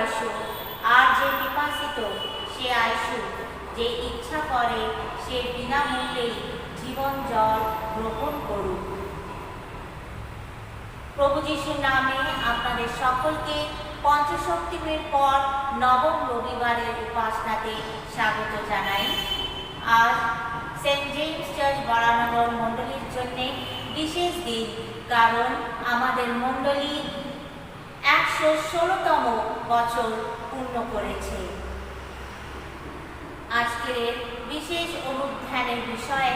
আইসো, আর যে বিপাসিত সে আইসো, যে ইচ্ছা করে সে বিনামূল্যেই জীবন জল গ্রহণ করুক। প্রভু যিশুর নামে আপনাদের সকলকে পঞ্চসপ্তমীর পর নবম রবিবারের উপাসনাতে স্বাগত জানাই। আজ সেন্ট জেমস চার্চ বরানগর মণ্ডলীর জন্য বিশেষ দিন, কারণ আমাদের মণ্ডলী 116তম বছর পূর্ণ করেছে। আজকের বিশেষ অনুধ্যানের বিষয়ে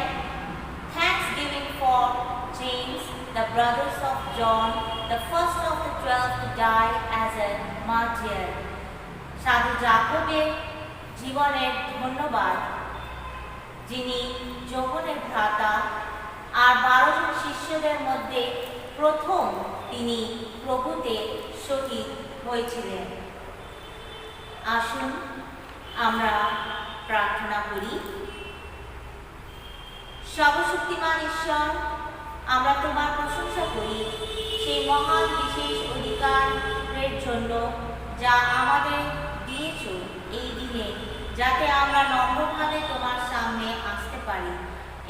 Thanksgiving for James, the brothers of John, the first of the 12 to die as a martyr. সাধু জাকবের জীবনের ধন্যবাদ, যিনি যোহনের ভ্রাতা আর 12 জন শিষ্যদের মধ্যে প্রথম তিনি প্রভুতে শহীদ হয়েছিলেন। আসুন আমরা প্রার্থনা করি। সর্বশক্তিমান ঈশ্বর, আমরা তোমার প্রশংসা করি সেই মহান বিশেষ অধিকারের জন্য যা আমাদের দিয়েছ এই দিনে, যাতে আমরা নম্রভাবে তোমার সামনে আসতে পারি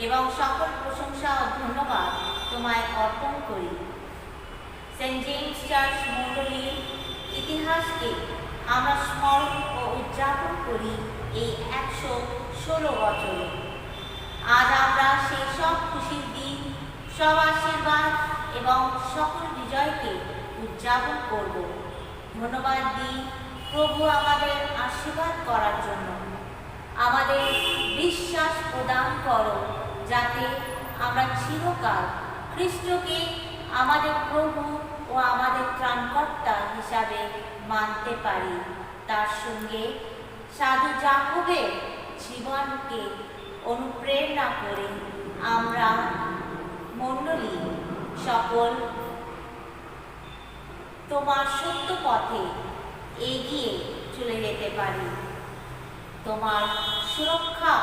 এবং সকল প্রশংসা ও ধন্যবাদ তোমায় অর্পণ করি। সেন্ট জেমস চার্চ মণ্ডলীর ইতিহাসকে আমরা স্মরণ ও উদযাপন করি এই 116 বছরে। আজ আমরা সেই সব খুশির দিন, সব আশীর্বাদ এবং সকল বিজয়কে উদযাপন করব। ধন্যবাদ দিই প্রভু আমাদের আশীর্বাদ করার জন্য। আমাদের বিশ্বাস প্রদান করো, যাতে আমরা চিরকাল খ্রিস্টকে আমাদের প্রভু ও আমাদের ত্রাণকর্তা হিসাবে মানতে পারি। তার সঙ্গে সাধু জাকবের জীবনকে অনুপ্রেরণা করে আমরা মণ্ডলী সকল তোমার সত্য পথে এগিয়ে চলে যেতে পারি। তোমার সুরক্ষা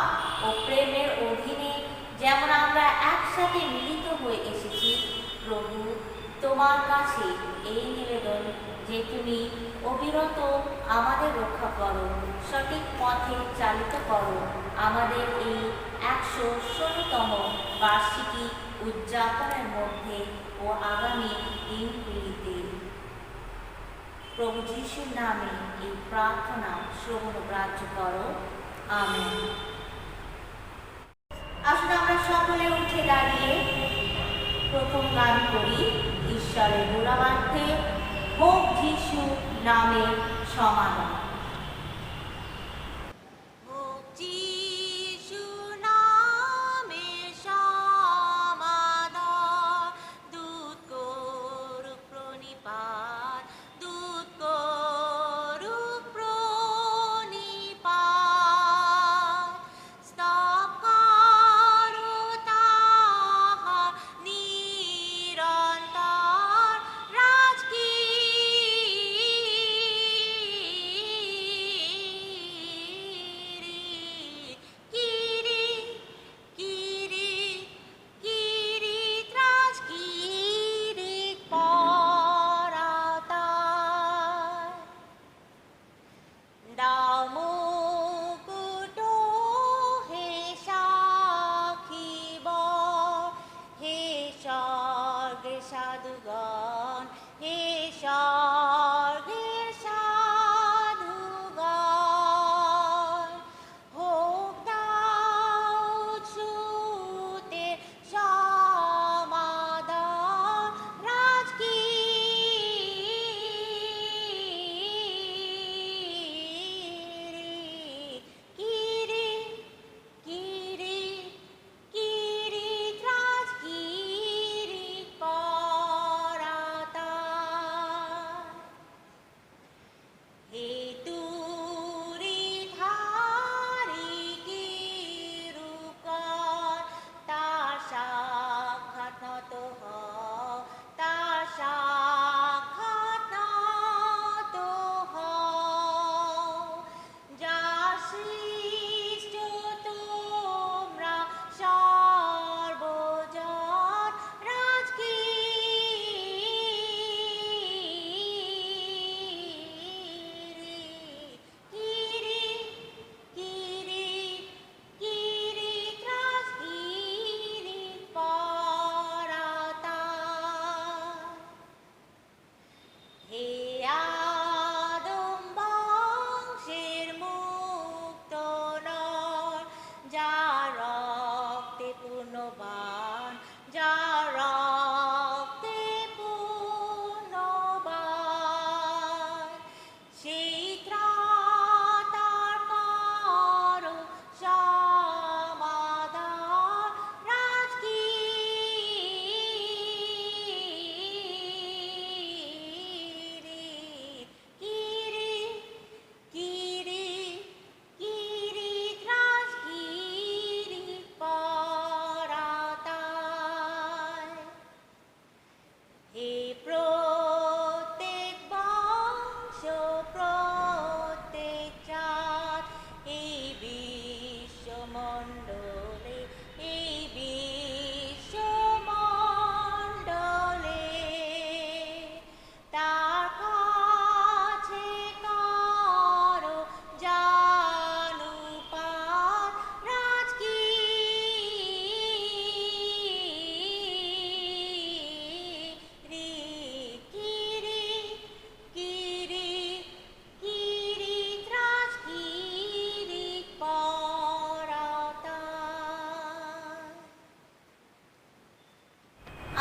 ও প্রেমের অধীনে যেমন আমরা একসাথে মিলিত হয়ে এসেছি, প্রভু তোমার কাছে এই নিবেদন যে তুমি অবিরত আমাদের রক্ষা করো, সঠিক পথে চালিত করো আমাদের এই 116তম বার্ষিকী উদযাপনের মধ্যে ও আগামী দিনগুলিতে। প্রভু যিশুর নামে এই প্রার্থনা শ্রবণ গ্রাহ্য করো, আমেন। আসলে আমরা সকলে উঠে দাঁড়িয়ে প্রথম গান করি ঈশ্বরের গুণাবার্থে হোক যিশু নামের সমাধান।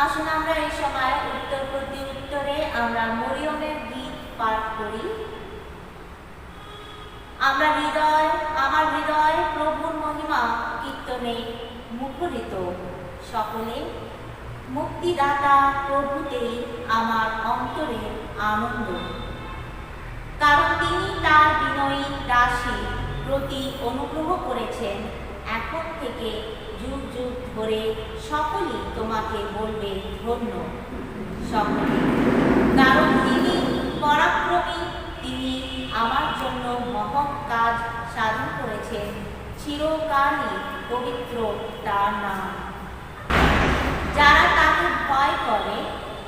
আসুন আমরা এই সময় উত্তর প্রতি উত্তরে আমরা মরিয়মের গীত পাঠ করি। আমার হৃদয় প্রভুর মহিমা কীর্তনে মুখরিত, সকলে মুক্তিদাতা প্রভুতেই আমার অন্তরের আনন্দ। কারণ তিনি তার বিনয়ী দাসী প্রতি অনুগ্রহ করেছেন। এখন থেকে যুগ যুগ ধরে সকলেই তোমাকে বলবে ধন্য সকলে। কারণ তিনি পরাক্রমী, তিনি আমার জন্য মহৎ কাজ সাধন করেছেন। চিরকালই পবিত্র তার নাম। যারা তাকে ভয় করে,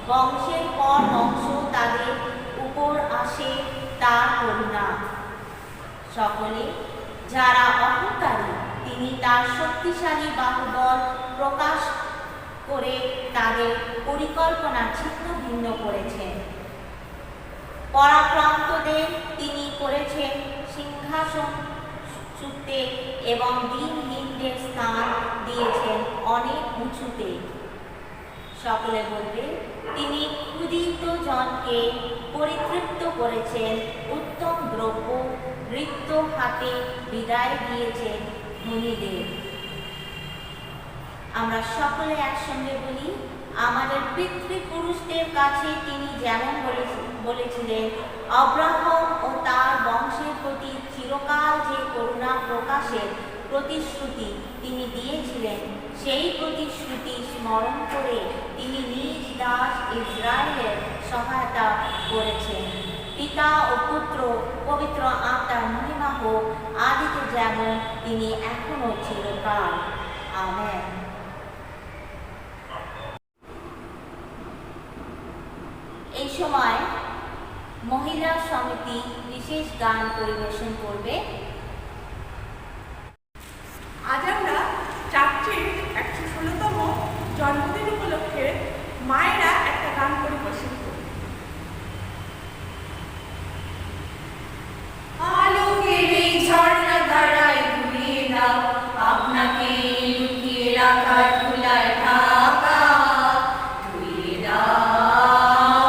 বংশের পর বংশ তাদের উপর আসে তার করুণা। সকলে যারা অহংকারী, তিনি তার শক্তিশালী বাহুবল প্রকাশ করে তাদের পরিকল্পনা ছিন্ন ভিন্ন করেছেন। পরাক্রান্তদের তিনি করেছেন সিংহাসন চ্যুতে এবং দিনহীনদের স্থান দিয়েছেন অনেক উঁচুতে। সকলে বলবে, তিনি ক্ষুদিত জনকে পরিতৃপ্ত করেছেন, উত্তম দ্রব্য রিক্ত হাতে বিদায় দিয়েছেন ধনীদের। আমরা সকলে একসঙ্গে বলি, আমাদের পিতৃপুরুষদের কাছে তিনি যেমন বলেছিলেন, আব্রাহাম ও তার বংশের প্রতি চিরকাল যে করুণা প্রকাশের প্রতিশ্রুতি তিনি দিয়েছিলেন, সেই প্রতিশ্রুতি স্মরণ করে তিনি নিজ দাস ইসরায়েলের সহায়তা করেছেন। পিতা ও পুত্র পবিত্র আত্মার মহিমা হোক, আদিতে যেমন তিনি এখনো চিরকাল। আমেন। এই সময় মহিলা সমিতি বিশেষ গান পরিবেশন করবে। আজ আমরা চার্চের 116তম জন্মদিন উপলক্ষে মায়েরা একটা গান পরিবেশন করবে। আলোকের এই ঝর্ণা ধারায় ঘুরিয়ে দাও আপনাকে লুকিয়ে রাখা ধুলায় ঢাকা, ধুইয়ে দাও।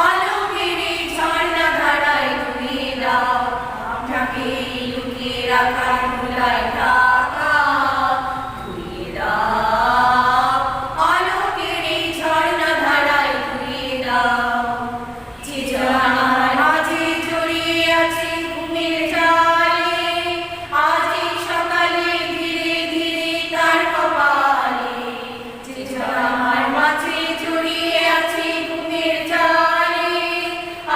আলোকের এই ঝর্ণা ধারায় ঘুরিয়ে দাও আপনাকে লুকিয়ে রাখা ধুলায় ঢাকা, ধুইয়ে দাও। আলোকের এই ঝর্ণা ধারায় ঘুরিয়ে দাও। যে আমার মাঝে জড়িয়ে আছে ঘুমের জালে, আজ এই সকালে ধীরে ধীরে তার কপালে। যে আমার মাঝে জড়িয়ে আছে ঘুমের জালে,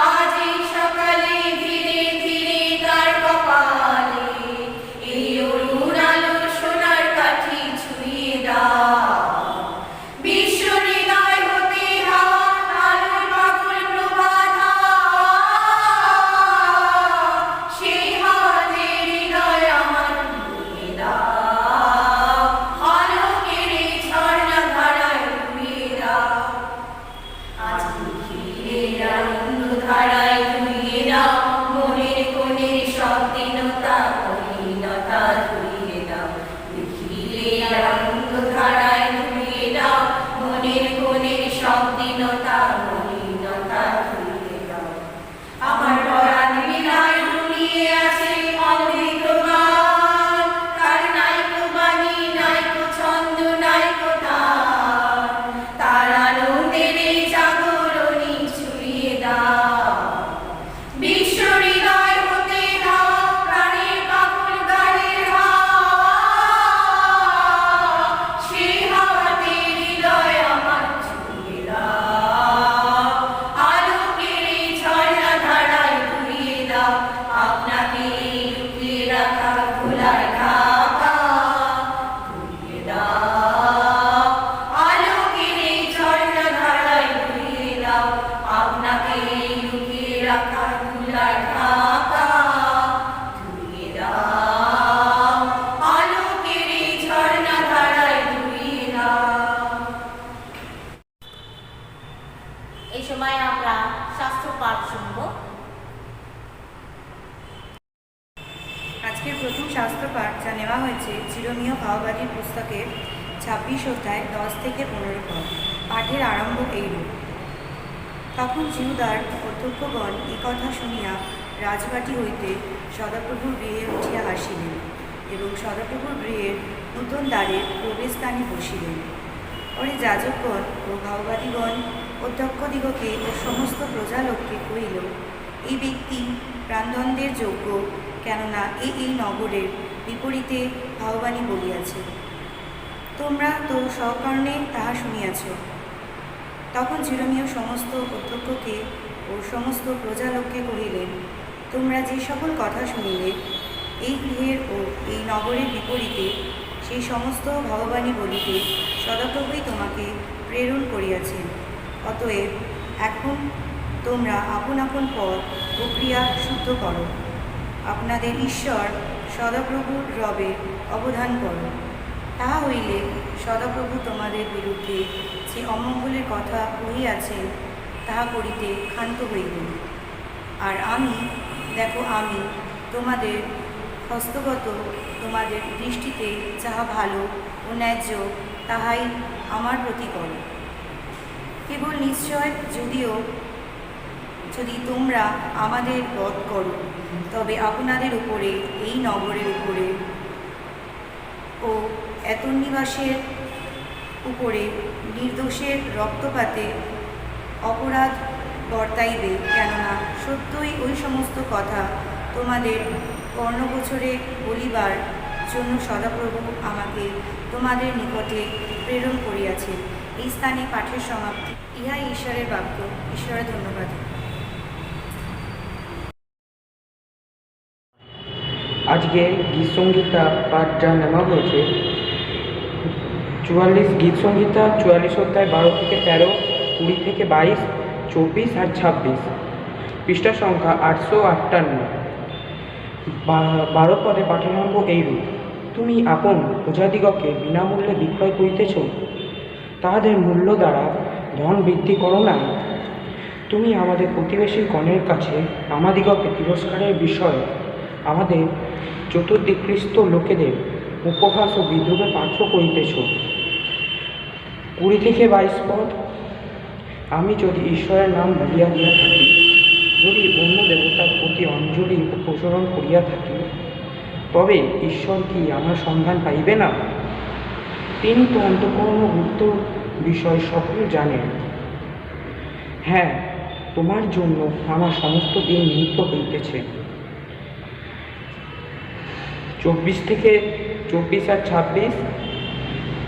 আজ এই সকালে ধীরে ধীরে তার কপালে। এই অরুণ আলো সোনার কাঠি ছুঁয়ে দাও। বিশ্ব হৃদয় হতে হাওয়া আলোর পাগল প্রভাত, সেই হাওয়াতে হৃদয় আমার ঘুরিয়ে দাও। আলোকের এই ঝর্ণা ধারায় ঘুরিয়ে দাও। আজ নিখিলের আনন্দ ধারায় ঘুরিয়ে দাও। মনের কোণের সব দীনতা মলিনতা ধুইয়ে দাও। নিখিলের আনন্দ ধারায় ঘুরিয়ে দাও। মনের কোণের সব দীনতা মলিনতা ধুইয়ে দাও। আমার পরাণ বিনায় ঘুরিয়ে আছে অমৃত গান, তার নাইকো বাণী নাইকো ছন্দ নাইকো তান। তার আনন্দের এই জাগরণী ছুঁয়ে দাও। বিশ্ব হৃদয় হতে দাও প্রাণের পাগল গানের হাওয়া, সেই হাওয়াতে হৃদয় আমার ছুঁয়ে দাও। আলোকের এই ঝর্ণা ধারায় ঘুরিয়ে দাও আপনাকে লুকিয়ে রাখা ধুলায় ঢাকা, ঘুরিয়ে দাও। আলোকের এই ঝর্ণা ধারায় ঘুরিয়ে দাও আপনাকে লুকিয়ে রাখা ধুলায় ঢাকা, ঘুরিয়ে দাও। আলোকের এই ঝর্ণা ধারায় ঘুরিয়ে দাও। এই সময় আমরা শাস্ত্র পাঠ শুনব। আজকের প্রথম শাস্ত্র পাঠ যা নেওয়া হয়েছে চিরমীয় ভাওবাদীর পুস্তকের 26 অধ্যায় 10 থেকে 15 পদ। পাঠের আরম্ভ এইরূপ। তখন জিহুদার অধ্যক্ষগণ এ কথা শুনিয়া রাজবাটি হইতে সদাপ্রভুর গৃহে উঠিয়া আসিলেন এবং সদাপ্রভুর গৃহের নূতন দ্বারের প্রবেশস্থানে বসিলেন। পরে যাজকগণ ও ভাওবাদীগণ অধ্যক্ষদিগকে ও সমস্ত প্রজালোককে কহিল, এই ব্যক্তি প্রাণদণ্ডের যোগ্য, কেননা এই নগরের বিপরীতে ভাওবাণী বলিয়াছে। তোমরা তো সকারণে তাহা শুনিয়াছ। তখন চিরমীয় সমস্ত অধ্যক্ষকে ও সমস্ত প্রজালোককে কহিলেন, তোমরা যে সকল কথা শুনিলে এই গৃহের ও এই নগরের বিপরীতে সেই সমস্ত ভগবানী বলিতে সদাপ্রভুই তোমাকে প্রেরণ করিয়াছেন। অতএব এখন তোমরা আপন আপন পথ ও ক্রিয়া শুদ্ধ করো, আপনাদের ঈশ্বর সদাপ্রভুর রবে অবধান করো। তাহা হইলে সদাপ্রভু তোমাদের বিরুদ্ধে যে অমঙ্গলের কথা কহিয়াছেন তাহা করিতে ক্ষান্ত হইবেন। আর আমি তোমাদের হস্তগত, তোমাদের দৃষ্টিতে যাহা ভালো ও ন্যায্য তাহাই আমার প্রতি করো। কেবল নিশ্চয় যদি তোমরা আমাদের বধ করো, তবে আপনাদের উপরে, এই নগরের উপরে ও এতন্নিবাসের উপরে নির্দোষের রক্তপাতে অপরাধ বর্তাইবে। কেননা সত্যই ওই সমস্ত কথা তোমাদের কর্ণগোচরে বলিবার জন্য সদাপ্রভু আমাকে তোমাদের নিকটে প্রেরণ করিয়াছে। এই স্থানে পাঠের সমাপ্তি। ইহাই ঈশ্বরের বাক্য। ঈশ্বরের ধন্যবাদ। আজকে গীত সংহিতা পাঠ যা নেওয়া হয়েছে 44 গীত সংহিতা 44 অধ্যায় 12 থেকে 13, 20 থেকে 22, 24 আর 26, পৃষ্ঠা সংখ্যা 858। 12 পদে পাঠারম্ভ এইরূপ। তুমি আপন প্রজাদিগকে বিনামূল্যে বিক্রয় করিতেছ, তাহাদের মূল্য দ্বারা ধন বৃদ্ধি করো না। তুমি আমাদের প্রতিবেশী গণের কাছে আমাদিগকে তিরস্কারের বিষয়, আমাদের চতুর্দিকৃষ্ট লোকেদের উপহাস ও বিদ্রুপে পাত্র করিতেছ। 20 থেকে 22 পদ। আমি যদি ঈশ্বরের নাম ভুলিয়া দিয়া থাকি, যদি অন্য দেবতার প্রতি অঞ্জলি প্রসারণ করিয়া থাকি, তবে ঈশ্বর কি আমার সন্ধান পাইবে না? তিনি তো অন্তঃকরণ গুপ্ত বিষয় সকল জানেন। হ্যাঁ, তোমার জন্য আমার সমস্ত দিন নিহিত হইতেছে। 24 থেকে 24 আর 26।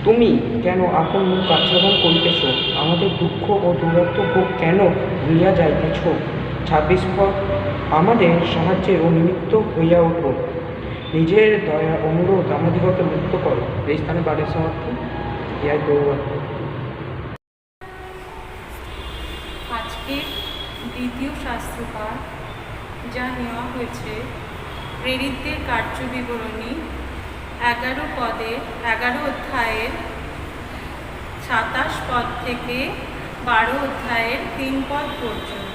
তুমি কেন আপন মুখ আচ্ছাদন করিতেছ? আমাদের দুঃখ ও দুরত্ব ভোগ কেন ভুলিয়া যাইতেছ? 26 পদ। আমাদের সাহায্যের ও নিমিত্ত হইয়া ওঠো, নিজের দয়া অনুরোধ আমাদিগকে মুক্ত করো। এই স্থানে বাড়ির সমাপ্তি। ইহাই দৌড়াত্ম। আজকের দ্বিতীয় শাস্ত্রপাঠ যা নেওয়া হয়েছে প্রেরিতদের কার্যবিবরণী 11 অধ্যায়ের 27 পদ থেকে 12 অধ্যায়ের 3 পদ পর্যন্ত।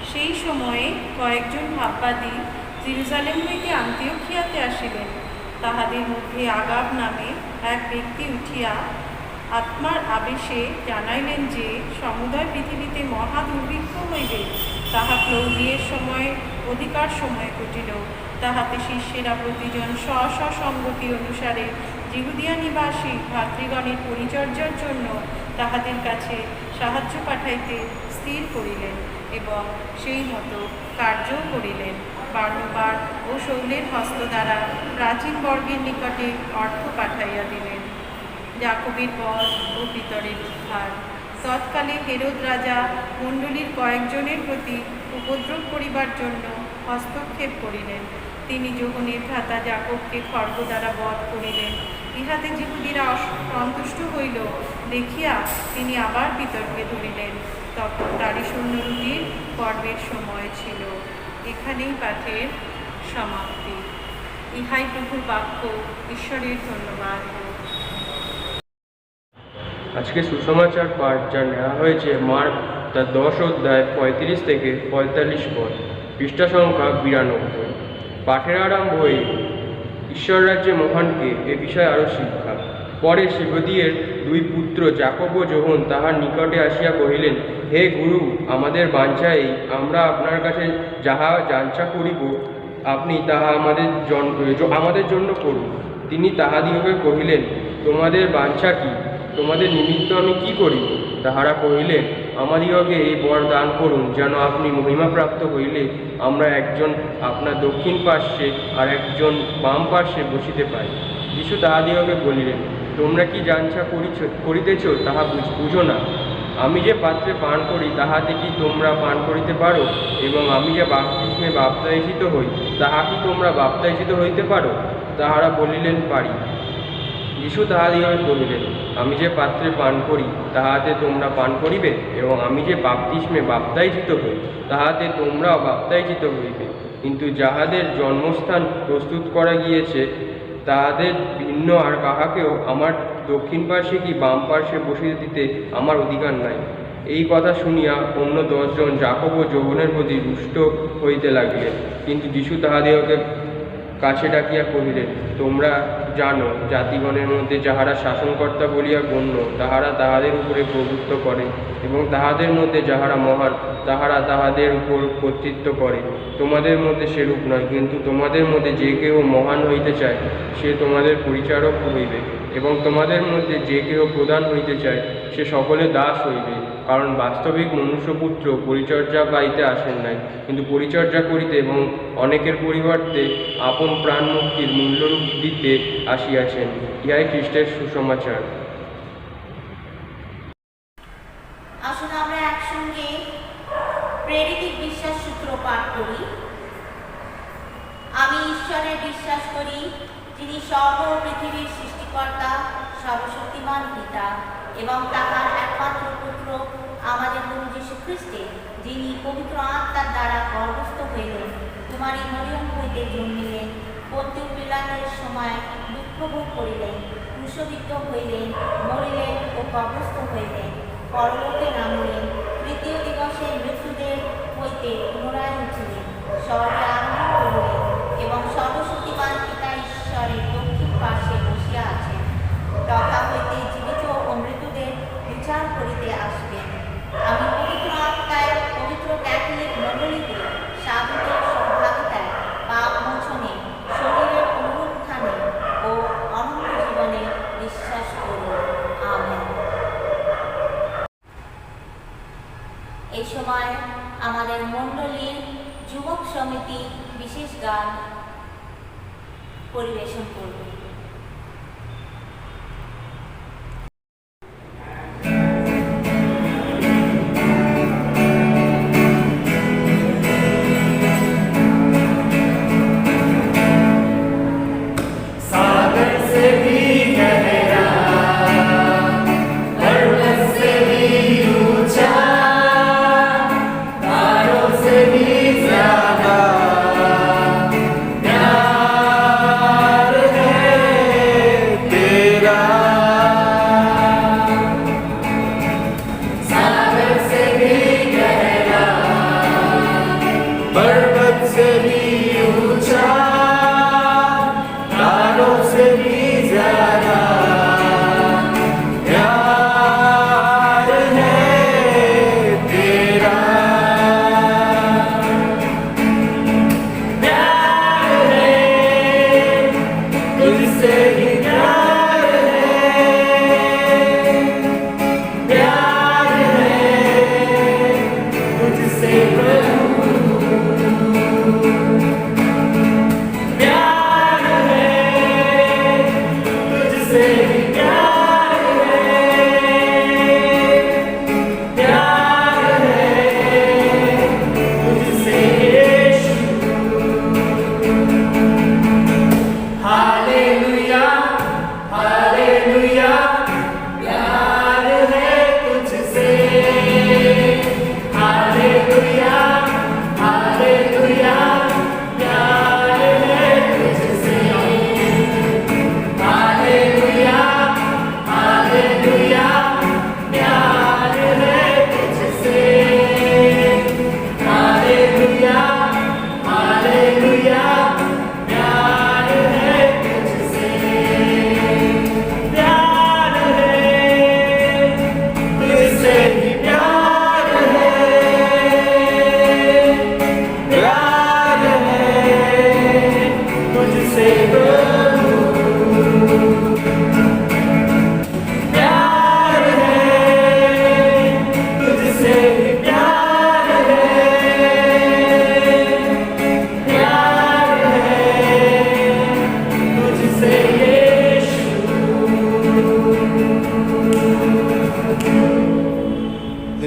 সেই সময়ে কয়েকজন ভাববাদী জেরুজালেম হইতে আন্তিওখিয়াতে আসিলেন। তাহাদের মধ্যে আগাব নামে এক ব্যক্তি উঠিয়া আত্মার আবেশে জানাইলেন যে সমুদয় পৃথিবীতে মহা দুর্ভিক্ষ হইবে। তাহা ক্লৌদিয়ের সময় অধিকার সময় ঘটিল। তাহাতে শিষ্যেরা প্রতিজন স্ব সঙ্গতি অনুসারে জিহুদিয়া নিবাসী ভাতৃগণের পরিচর্যার জন্য তাহাদের কাছে সাহায্য পাঠাইতে স্থির করিলেন এবং সেই মতো কার্যও করিলেন। বারবার ও শৌলের হস্ত দ্বারা প্রাচীন বর্গের নিকটে অর্থ পাঠাইয়া দিলেন। যাকবের বধ ও পিতরের উদ্ধার। তৎকালে হেরোদ রাজা মণ্ডলীর কয়েকজনের প্রতি উপদ্রব করিবার জন্য হস্তক্ষেপ করিলেন। তিনি যোহনের ভ্রাতা যাকবকে খড়গ দ্বারা বধ করিলেন। ইহাতে জিহুদীরা সন্তুষ্ট হইল দেখিয়া তিনি আবার পিতরকে ধরিলেন। তখন দাড়ি শূন্য রুটির পর্বের সময় ছিল। এখানেই পাঠের সমাপ্তি। ইহাই প্রভুর বাক্য। ঈশ্বরের ধন্যবাদ। আজকে সুসমাচার পাঠ যা নেওয়া হয়েছে মার্ক তার 10 অধ্যায় 35 থেকে 45 পদ, পৃষ্ঠা সংখ্যা 92। পাঠের আরম্ভ হই। ঈশ্বর রাজ্যে মহানকে এ বিষয়ে আরও শিক্ষা। পরে সেবদীয়ের দুই পুত্র যাকব ও যোহন তাহার নিকটে আসিয়া কহিলেন, হে গুরু, আমাদের বাঞ্ছা এই, আমরা আপনার কাছে যাহা যাঞ্চা করিব আপনি তাহা আমাদের জন্য করুন। তিনি তাহাদিগকে কহিলেন, তোমাদের বাঞ্ছা কি? তোমাদের নিমিত্ত আমি কি করিব? তাহারা কহিলেন, আমাদিগকে এই বর দান করুন, যেন আপনি মহিমাপ্রাপ্ত হইলে আমরা একজন আপনার দক্ষিণ পার্শ্বে আর একজন বাম পার্শ্বে বসিতে পাই। যীশু তাহাদিগকে বলিলেন, তোমরা কি যাঞ্চা করিতেছ তাহা বুঝো না। আমি যে পাত্রে পান করি তাহাতে কি তোমরা পান করিতে পারো? এবং আমি যে বাপ্তিস্মে বাপ্তায়িত হই তাহা কি তোমরা বাপ্তায়িত হইতে পারো? তাহারা বলিলেন, পারি। যীশু তাহাদিগকে বলিলেন, আমি যে পাত্রে পান করি তাহাতে তোমরা পান করিবে, এবং আমি যে বাপ্তিস্মে বাপ্তায়িত হই তাহাতে তোমরাও বাপ্তায়িত হইবে। কিন্তু যাহাদের জন্মস্থান প্রস্তুত করা গিয়েছে তাহাদের ভিন্ন আর কাহাকেও আমার দক্ষিণ পার্শ্বে কি বাম পার্শ্বে বসিয়ে দিতে আমার অধিকার নাই। এই কথা শুনিয়া অন্য 10 জন যাকব ও যোহনের প্রতি রুষ্ট হইতে লাগিলেন। কিন্তু যীশু তাহাদিগকে কাছে ডাকিয়া কহিলেন, তোমরা জানো, জাতিগণের মধ্যে যাহারা শাসনকর্তা বলিয়া গণ্য তাহারা তাহাদের উপরে প্রভুত্ব করে, এবং তাহাদের মধ্যে যাহারা মহান তাহারা তাহাদের উপর কর্তৃত্ব করে। তোমাদের মধ্যে সেরূপ নয়, কিন্তু তোমাদের মধ্যে যে কেহ মহান হইতে চায় সে তোমাদের পরিচারক হইবে, এবং তোমাদের মধ্যে যে কেহ প্রধান হইতে চায় সে সকলে দাস হইবে। কারণ বাস্তবিক মনুষ্যপুত্র পরিচর্যা পাইতে আসেন নাই, কিন্তু পরিচর্যা করিতে এবং অনেকের পরিবর্তে আপন প্রাণ মুক্তির মূল্যরূপ দিতে আসিয়াছেন। ইহাই খ্রিস্টের সুসমাচার। আসুন আমরা একসঙ্গে প্রেরিত বিশ্বাস সূত্র পাঠ করি। আমি ঈশ্বরে বিশ্বাস করি, যিনি স্বর্গ ও পৃথিবীর সৃষ্টিকর্তা, সর্বশক্তিমান পিতা, এবং তাহার একমাত্র পুত্র আমাদের প্রভু যীশু খ্রিস্টে, যিনি পবিত্র আত্মার দ্বারা গর্ভস্থ হইলেন, কুমারী মরিয়ম হইতে জন্মিলেন, পন্তিউ পিলাতের সময় দুঃখ ভোগ করিলেন, ক্রুশবিদ্ধ হইলেন, মরিলেন ও কবরস্থ হইলেন, পরলোকে নামিলেন, তৃতীয় দিবসে মৃত্যুদের হইতে পুনরায় উঠিলেন, স্বর্গে আরোহণ করিলেন, এবং সর্বশক্তিমান পিতা ঈশ্বরের দক্ষিণ পার্শ্বে বসিয়া আছেন। তথা হইতে জীবিত ও মৃতদের বিচার করিতে আসবেন। আমি পবিত্র আত্মায়, পবিত্র ক্যাথলিক মণ্ডলীতে, সাধুদের সহভাগিতায়, পাপ মোচনে, শরীরের পুনরুত্থানে ও অনন্ত জীবনে বিশ্বাস করি। আমেন। এই সময় আমাদের মণ্ডলীর যুবক সমিতি বিশেষ গান পরিবেশন করবে।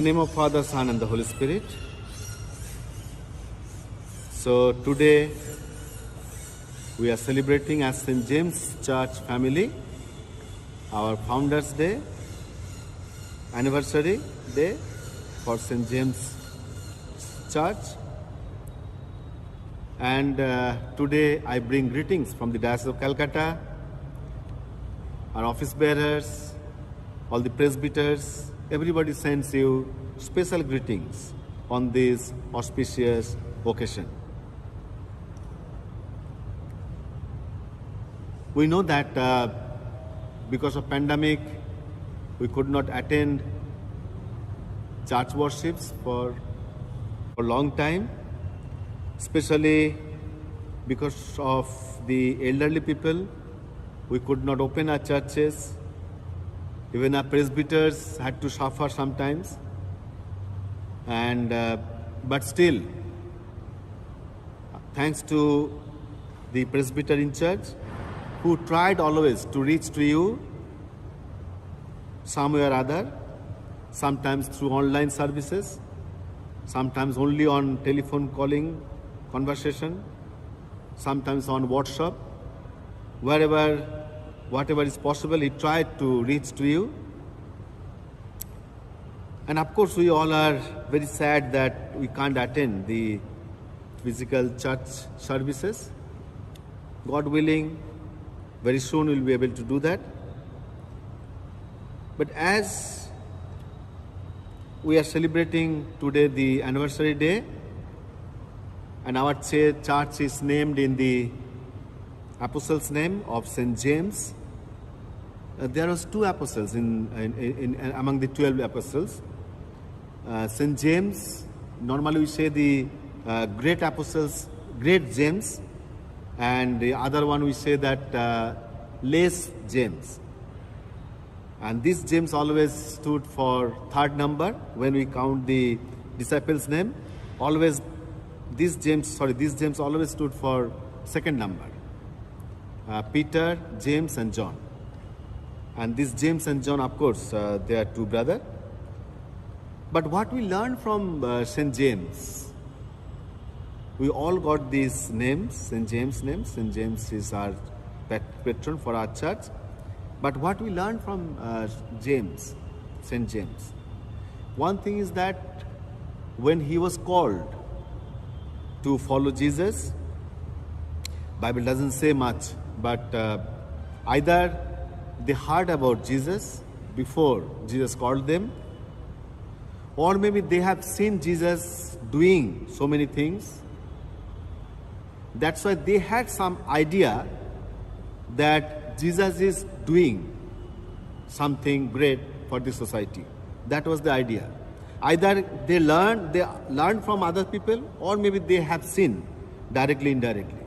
name of Father, Son and the Holy Spirit. So today we are celebrating as St. James Church family our Founders Day, anniversary day for St. James Church. And today I bring greetings from the Diocese of Calcutta, our office bearers, all the presbyters. Everybody sends you special greetings on this auspicious occasion. We know that because of pandemic, we could not attend church worships for a long time, especially because of the elderly people. We could not open our churches. Even our presbyters had to suffer sometimes. And but still, thanks to the presbyter in church, who tried always to reach to you some way or other, sometimes through online services, sometimes only on telephone calling, conversation, sometimes on WhatsApp, whatever is possible, he tried to reach to you. And of course, we all are very sad that we can't attend the physical church services. God willing, very soon we'll be able to do that. But as we are celebrating today the anniversary day, and our church is named in the apostle's name of St. James. There was 2 apostles among the 12 apostles. St. James, normally we say the great apostles, great James, and the other one we say that less James. And this James always stood for 3rd number when we count the disciples' name. Always this James always stood for 2nd number. Peter, James and John. And this James and John, of course, they are 2 brothers. But what we learned from St. James, we all got these names, St. James names. St. James is our patron for our church. But what we learned from St. James, one thing is that when he was called to follow Jesus, Bible doesn't say much, but either they heard about Jesus before Jesus called them, or maybe they have seen Jesus doing so many things. That's why they had some idea that Jesus is doing something great for the society. That was the idea. Either they learned from other people, or maybe they have seen directly, indirectly.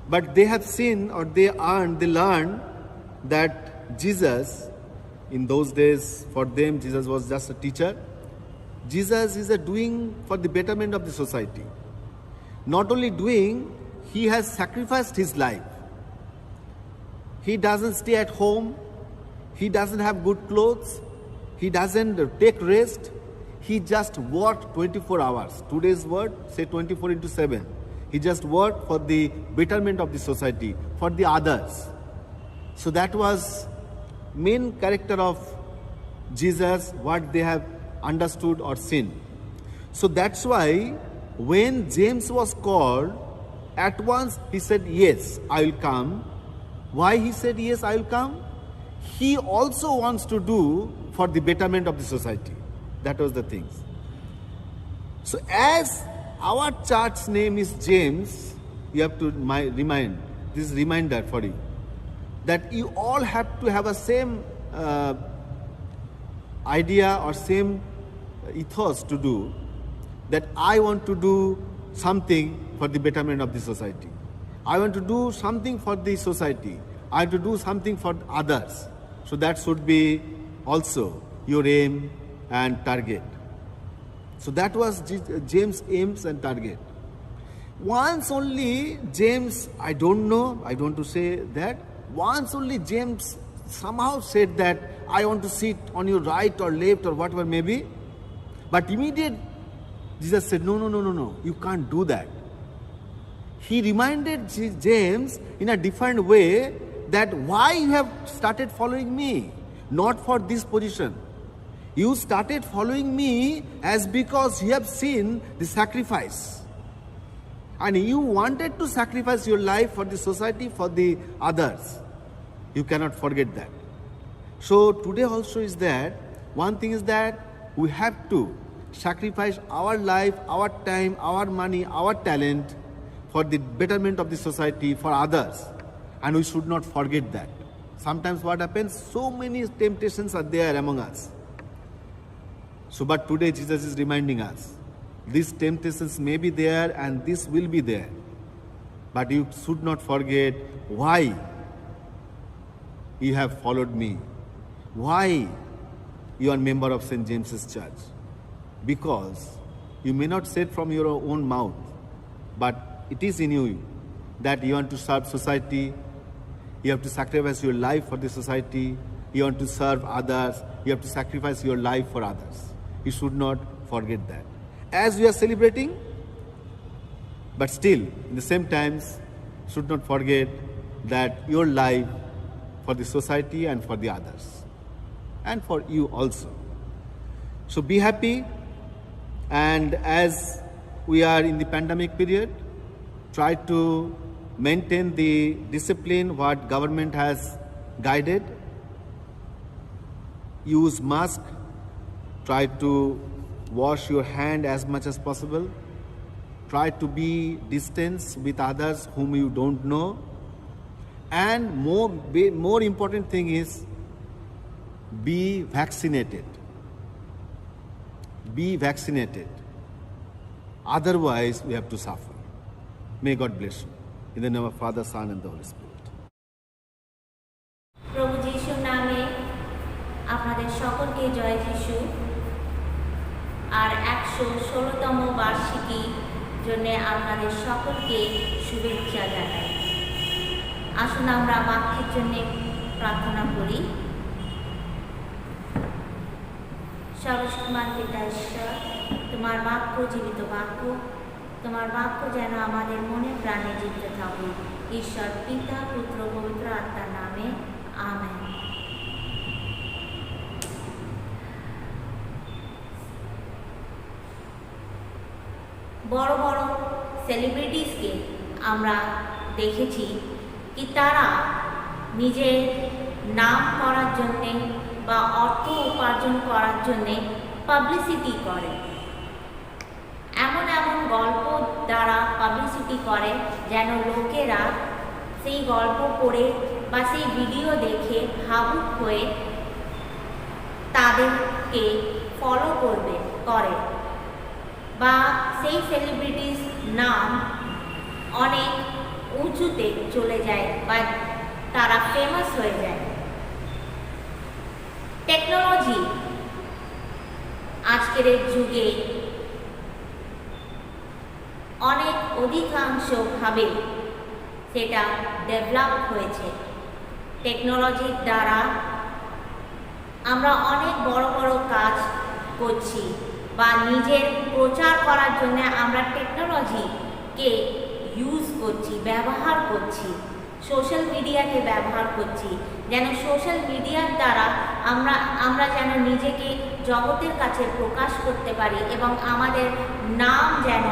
But they have seen, or they learned that Jesus, in those days, for them, Jesus was just a teacher. Jesus is doing for the betterment of the society. Not only doing, he has sacrificed his life. He doesn't stay at home. He doesn't have good clothes. He doesn't take rest. He just worked 24 hours. Today's word, say 24/7. He just worked for the betterment of the society, for the others. So that was main character of Jesus, what they have understood or seen. So that's why when James was called, at once he said, yes, I will come. Why he said, yes, I will come? He also wants to do for the betterment of the society. That was the thing. So as our church name is James, you have to remind, this reminder for you, that you all have to have a same idea or same ethos to do, that I want to do something for the betterment of the society. I want to do something for the society. I want to do something for others. So that should be also your aim and target. So that was James' aims and target. Once only James, I don't want to say that, once only James somehow said that I want to sit on your right or left or whatever maybe, But immediately Jesus said, no, no, no, no, no, you can't do that. He reminded James in a different way that why you have started following me, not for this position. You started following me as because you have seen the sacrifice. And you wanted to sacrifice your life for the society, for the others. You cannot forget that. So today also is that, one thing is that we have to sacrifice our life, our time, our money, our talent for the betterment of the society, for others. And we should not forget that. Sometimes what happens, so many temptations are there among us. So but today Jesus is reminding us, these temptations may be there and this will be there. But you should not forget why you have followed me. Why you are a member of St. James's Church. Because you may not say it from your own mouth, but it is in you that you want to serve society, you have to sacrifice your life for the society, you want to serve others, you have to sacrifice your life for others. You should not forget that. As we are celebrating, but still, in the same times, should not forget that your life for the society and for the others, and for you also. So be happy, and as we are in the pandemic period, try to maintain the discipline what government has guided. Use mask, try to wash your hand as much as possible. Try to be distance with others whom you don't know. And more important thing is, be vaccinated. Be vaccinated. Otherwise, we have to suffer. May God bless you. In the name of Father, Son, and the Holy Spirit. প্রভু যিশুর নামে আপনাদের সকলকে জয় যিশু। আর 116তম বার্ষিকী জন্য আপনাদের সকলকে শুভেচ্ছা জানাই। আসুন আমরা বাক্যের জন্য প্রার্থনা করি। সর্বশক্তিমান পিতা ঈশ্বর, তোমার বাক্য জীবিত বাক্য, তোমার বাক্য যেন আমাদের মনে প্রাণে জীবিত থাকে। ঈশ্বর পিতা, পুত্র, পবিত্র আত্মার নামে আমেন। বড় বড় সেলিব্রিটিসকে আমরা দেখেছি কি তারা নিজের নাম করার জন্যে বা অর্থ উপার্জন করার জন্যে পাবলিসিটি করে। এমন এমন গল্প দ্বারা পাবলিসিটি করে যেন লোকেরা সেই গল্প পড়ে বা সেই ভিডিও দেখে ভাবুক হয়ে তাদেরকে ফলো করে বা সেই সেলিব্রিটিস নাম অনেক উঁচুতে চলে যায় বা তারা ফেমাস হয়ে যায়। টেকনোলজি আজকের যুগে অনেক অধিকাংশভাবে সেটা ডেভেলপ হয়েছে। টেকনোলজির দ্বারা আমরা অনেক বড় বড় কাজ করছি বা নিজের প্রচার করার জন্য আমরা টেকনোলজিকে ইউজ করছি, ব্যবহার করছি, সোশ্যাল মিডিয়াকে ব্যবহার করছি, যেন সোশ্যাল মিডিয়ার দ্বারা আমরা যেন নিজেকে জগতের কাছে প্রকাশ করতে পারি এবং আমাদের নাম যেন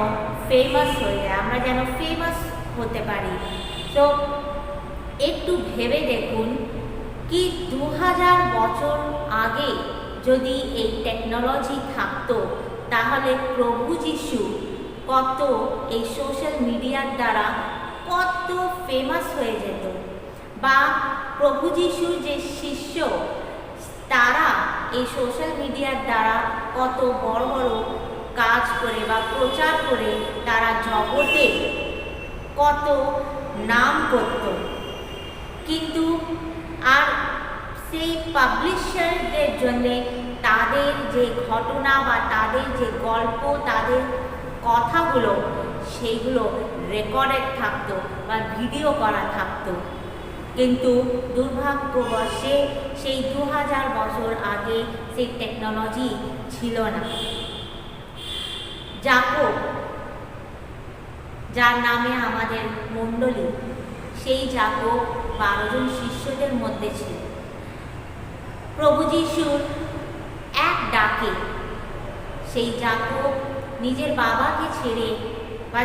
ফেমাস হয়ে যায়, আমরা যেন ফেমাস হতে পারি। তো একটু ভেবে দেখুন কি 2000 বছর আগে যদি এই টেকনোলজি থাকতো তাহলে প্রভু যিশু কত এই সোশ্যাল মিডিয়ার দ্বারা কত ফেমাস হয়ে যেত, বা প্রভু যিশুর যে শিষ্য তারা এই সোশ্যাল মিডিয়ার দ্বারা কত বড় বড় কাজ করে বা প্রচার করে তারা জগতে কত নাম করত। কিন্তু আর সেই পাবলিশারদের জন্যে তাদের যে ঘটনা বা তাদের যে গল্প, তাদের কথাগুলো সেইগুলো রেকর্ডেড থাকতো বা ভিডিও করা থাকতো। কিন্তু দুর্ভাগ্যবশে সেই 2000 বছর আগে সেই টেকনোলজি ছিল না। যাকব, যার নামে আমাদের মণ্ডলী, সেই যাকব 12 জন শিষ্যদের মধ্যে ছিল। প্রভু যিশুর এক ডাকে সেই যাকব নিজের বাবাকে ছেড়ে বা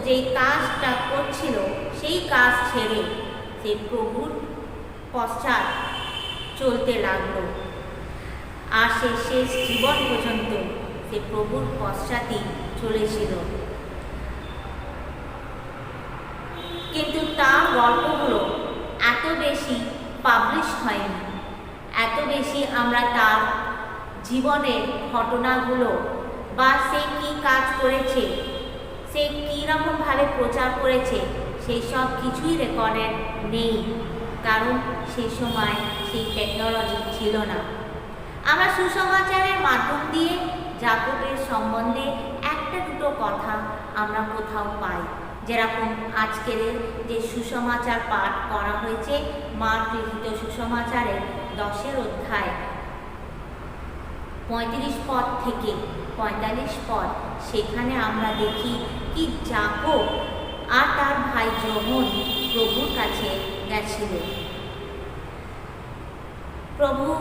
যেই কাজটা করছিল সেই কাজ ছেড়ে সে প্রভুর পশ্চাৎ চলতে লাগলো। আর সে শেষ জীবন পর্যন্ত সে প্রভুর পশ্চাৎই চলেছিল। কিন্তু তার গল্পগুলো এত বেশি পাবলিশ হয়নি, এত বেশি আমরা তার জীবনের ঘটনাগুলো বা সে কী কাজ করেছে, সে কীরকমভাবে প্রচার করেছে, সেই সব কিছুই রেকর্ডেড নেই, কারণ সেই সময় সেই টেকনোলজি ছিল না। আমরা সুসমাচারের মাধ্যম দিয়ে যাকবের সম্বন্ধে একটা দুটো কথা আমরা কোথাও পাই, যেরকম আজকের যে সুসমাচার পাঠ করা হয়েছে মার্ক লিখিত সুসমাচারের 10 অধ্যায় 35 পদ থেকে 45 পদ, সেখানে আমরা দেখি কি যাকব আর তার ভাই যোহন প্রভুর কাছে গেছিলেন। প্রভুর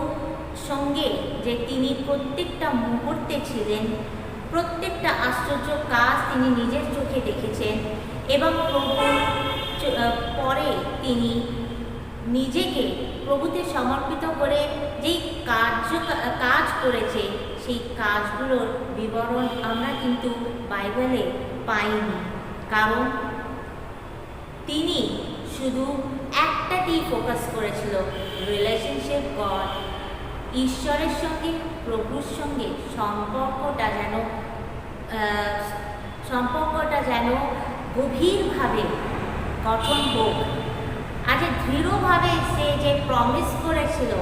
সঙ্গে যে তিনি প্রত্যেকটা মুহূর্তে ছিলেন, প্রত্যেকটা আশ্চর্য কাজ তিনি নিজের চোখে দেখেছেন এবং প্রভুর পরে তিনি নিজেকে প্রভুতে সমর্পিত করে যেই কাজ করেছে সেই কাজগুলোর বিবরণ আমরা কিন্তু বাইবেলে পাইনি, কারণ তিনি শুধু একটাতেই ফোকাস করেছিল, রিলেশনশিপ গড, ঈশ্বরের সঙ্গে প্রভুর সঙ্গে সম্পর্কটা যেন গভীরভাবে গঠন হোক। আজ দৃঢ়ভাবে সে যে প্রমিস করেছিল,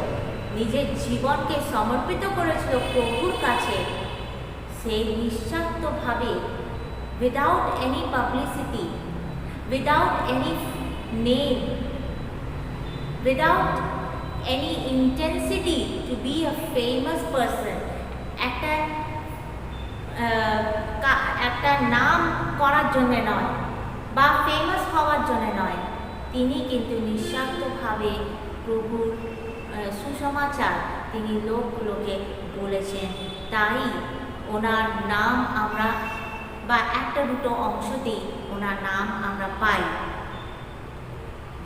নিজের জীবনকে সমর্পিত করেছিল প্রভুর কাছে, সে নিঃস্বার্থভাবে, without any publicity, without any name, without any intensity to be a famous person, একটা নাম করার জন্য নয় বা ফেমাস হওয়ার জন্য নয়, তিনি কিন্তু নিঃস্বার্থভাবে প্রভুর সুসমাচার তিনি লোকগুলোকে বলেছেন। তাই ওনার নাম আমরা বা একটা দুটো অংশতেই ওনার নাম আমরা পাই।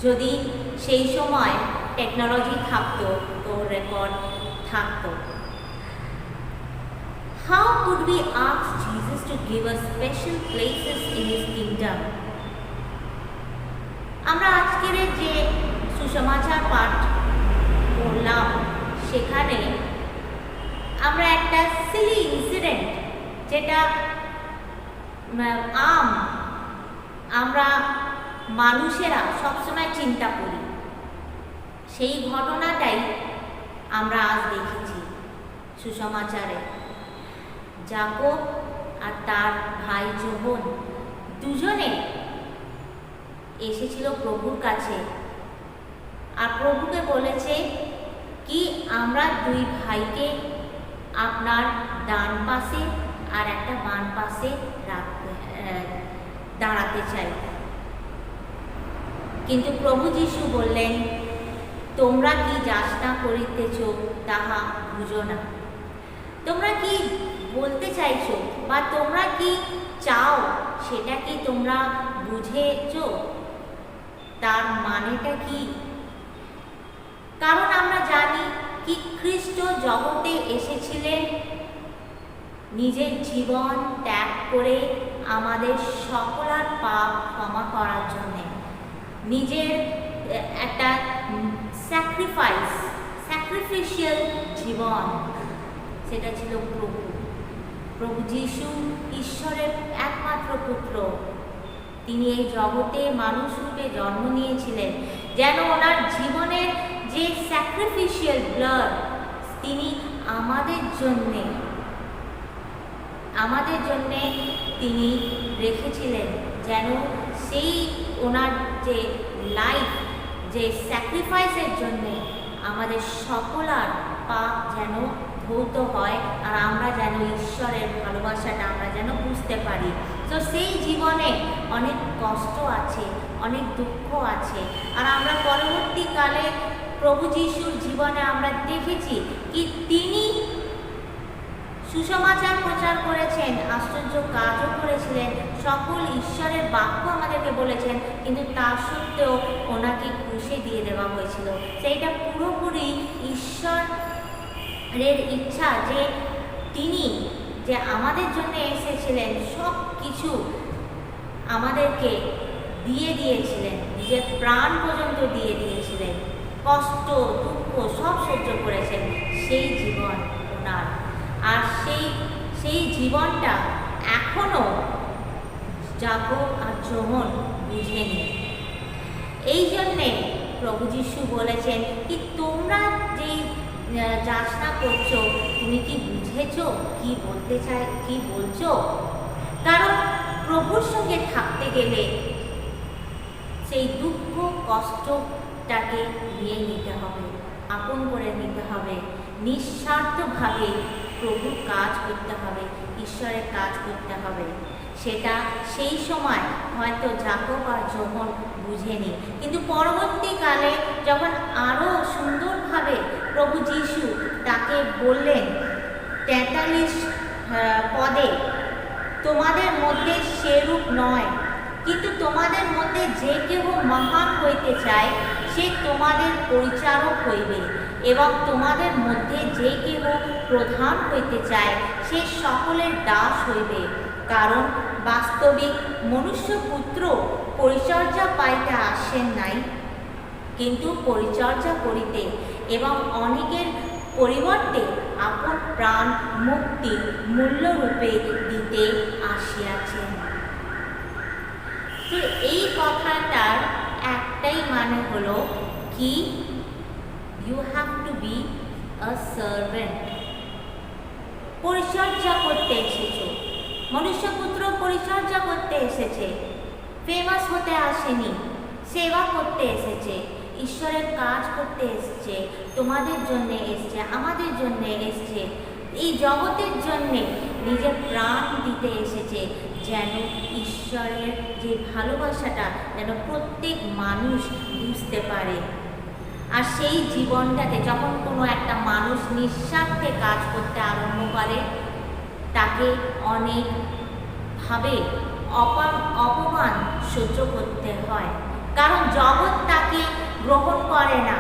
যদি সেই সময় টেকনোলজি থাকতো তো রেকর্ড থাকতো। How could we ask Jesus to give us special places in His kingdom? আমরা আজকের যে সুসমাচার পাঠ পড়লাম সেখানে আমরা একটা সিলি ইনসিডেন্ট, যেটা আমরা মানুষেরা সবসময় চিন্তা করি, সেই ঘটনাটাই আমরা আজ দেখেছি সুসমাচারে। যাকব আর তার ভাই যোহন দুজনে এসেছিল প্রভুর কাছে, আর প্রভুকে বলেছে কি আমরা দুই ভাইকে আপনার ডান পাশে আর একটা বাম পাশে দাঁড়াতে চাই। কিন্তু প্রভু যিশু বললেন, তোমরা কি যাচনা করিতেছ তাহা বুঝো না। তোমরা কি বলতে চাইছো বা তোমরা কি চাও সেটা কি তোমরা বুঝেছ? তার মানেটা কি? কারণ আমরা জানি কি খ্রিস্ট জগতে এসেছিলেন নিজের জীবন ত্যাগ করে আমাদের সকলার পাপ ক্ষমা করার জন্য, নিজের একটা স্যাক্রিফিশিয়াল জীবন, সেটা ছিল প্রভু যিশু ঈশ্বরের একমাত্র পুত্র। তিনি এই জগতে মানুষ রূপে জন্ম নিয়েছিলেন যেন ওনার জীবনের যে স্যাক্রিফিশিয়াল ব্লাড তিনি আমাদের জন্যে তিনি রেখেছিলেন, যেন সেই ওনার যে লাইফ, যে স্যাক্রিফাইসের জন্যে আমাদের সকলার পাপ যেন ভৌত হয়, আর আমরা যেন ঈশ্বরের ভালোবাসাটা আমরা যেন বুঝতে পারি। তো সেই জীবনে অনেক কষ্ট আছে, অনেক দুঃখ আছে, আর আমরা পরবর্তীকালে প্রভু যিশুর জীবনে আমরা দেখেছি কি তিনি সুসমাচার প্রচার করেছেন, আশ্চর্য কাজও করেছিলেন, সকল ঈশ্বরের বাক্য আমাদেরকে বলেছেন, কিন্তু তা সত্ত্বেও ওনাকে ক্রুশে দিয়ে দেওয়া হয়েছিল। সেইটা পুরোপুরি ঈশ্বরের ইচ্ছা যে তিনি যে আমাদের জন্য এসেছিলেন, সব কিছু আমাদেরকে দিয়ে দিয়েছিলেন, নিজের প্রাণ পর্যন্ত দিয়ে দিয়েছিলেন, কষ্ট দুঃখ সব সহ্য করেছেন, সেই জীবন ওনার। আর সেই জীবনটা এখনো যাকব আর যোহন বুঝেনি। এই জন্যে প্রভু যিশু বলেছেন কি তোমরা যেই যাচনা করছো, তুমি কি বুঝেছো কি বলতে চাই, কি বলছো? কারণ প্রভুর সঙ্গে থাকতে গেলে সেই দুঃখ কষ্টটাকে নিয়ে নিতে হবে, আপন করে নিতে হবে, নিঃস্বার্থভাবে প্রভুর কাজ করতে হবে, ঈশ্বরের কাজ করতে হবে। সেটা সেই সময় হয়তো যাকব আর যোহন বুঝেনি, কিন্তু পরবর্তীকালে যখন আরও সুন্দরভাবে প্রভু যিশু তাকে বললেন 43 পদে, তোমাদের মধ্যে সেরূপ নয়, কিন্তু তোমাদের মধ্যে যে কেহ মহান হইতে চায় সে তোমাদের পরিচারক হইবে, এবং তোমাদের মধ্যে যে কেহ প্রধান হইতে চায় সে সকলের দাস হইবে। কারণ বাস্তবিক মনুষ্যপুত্র পরিচর্যা পাইতে আসেন নাই, কিন্তু পরিচর্যা করিতে এবং অনেকের পরিবর্তে আপন প্রাণ মুক্তি মূল্যরূপে দিতে আসিয়াছেন। তো এই কথাটার একটাই মানে হলো কি you have to be a servant. পরিচর্যা করতে এসেছো, মনুষ্যপুত্র পরিচর্যা করতে এসেছে, ফেমাস হতে আসেনি, সেবা করতে এসেছে, ঈশ্বরের কাজ করতে এসেছে, তোমাদের জন্য এসছে, আমাদের জন্য এসছে, এই জগতের জন্যে নিজের প্রাণ দিতে এসেছে, যেন ঈশ্বরের যে ভালোবাসাটা যেন প্রত্যেক মানুষ বুঝতে পারে। আর সেই জীবনটাতে যখন কোনো একটা মানুষ নিঃস্বার্থে কাজ করতে আরম্ভ করে, তাকে অনেকভাবে অপমান সহ্য করতে হয়, কারণ জগৎ তাকে গ্রহণ করে না,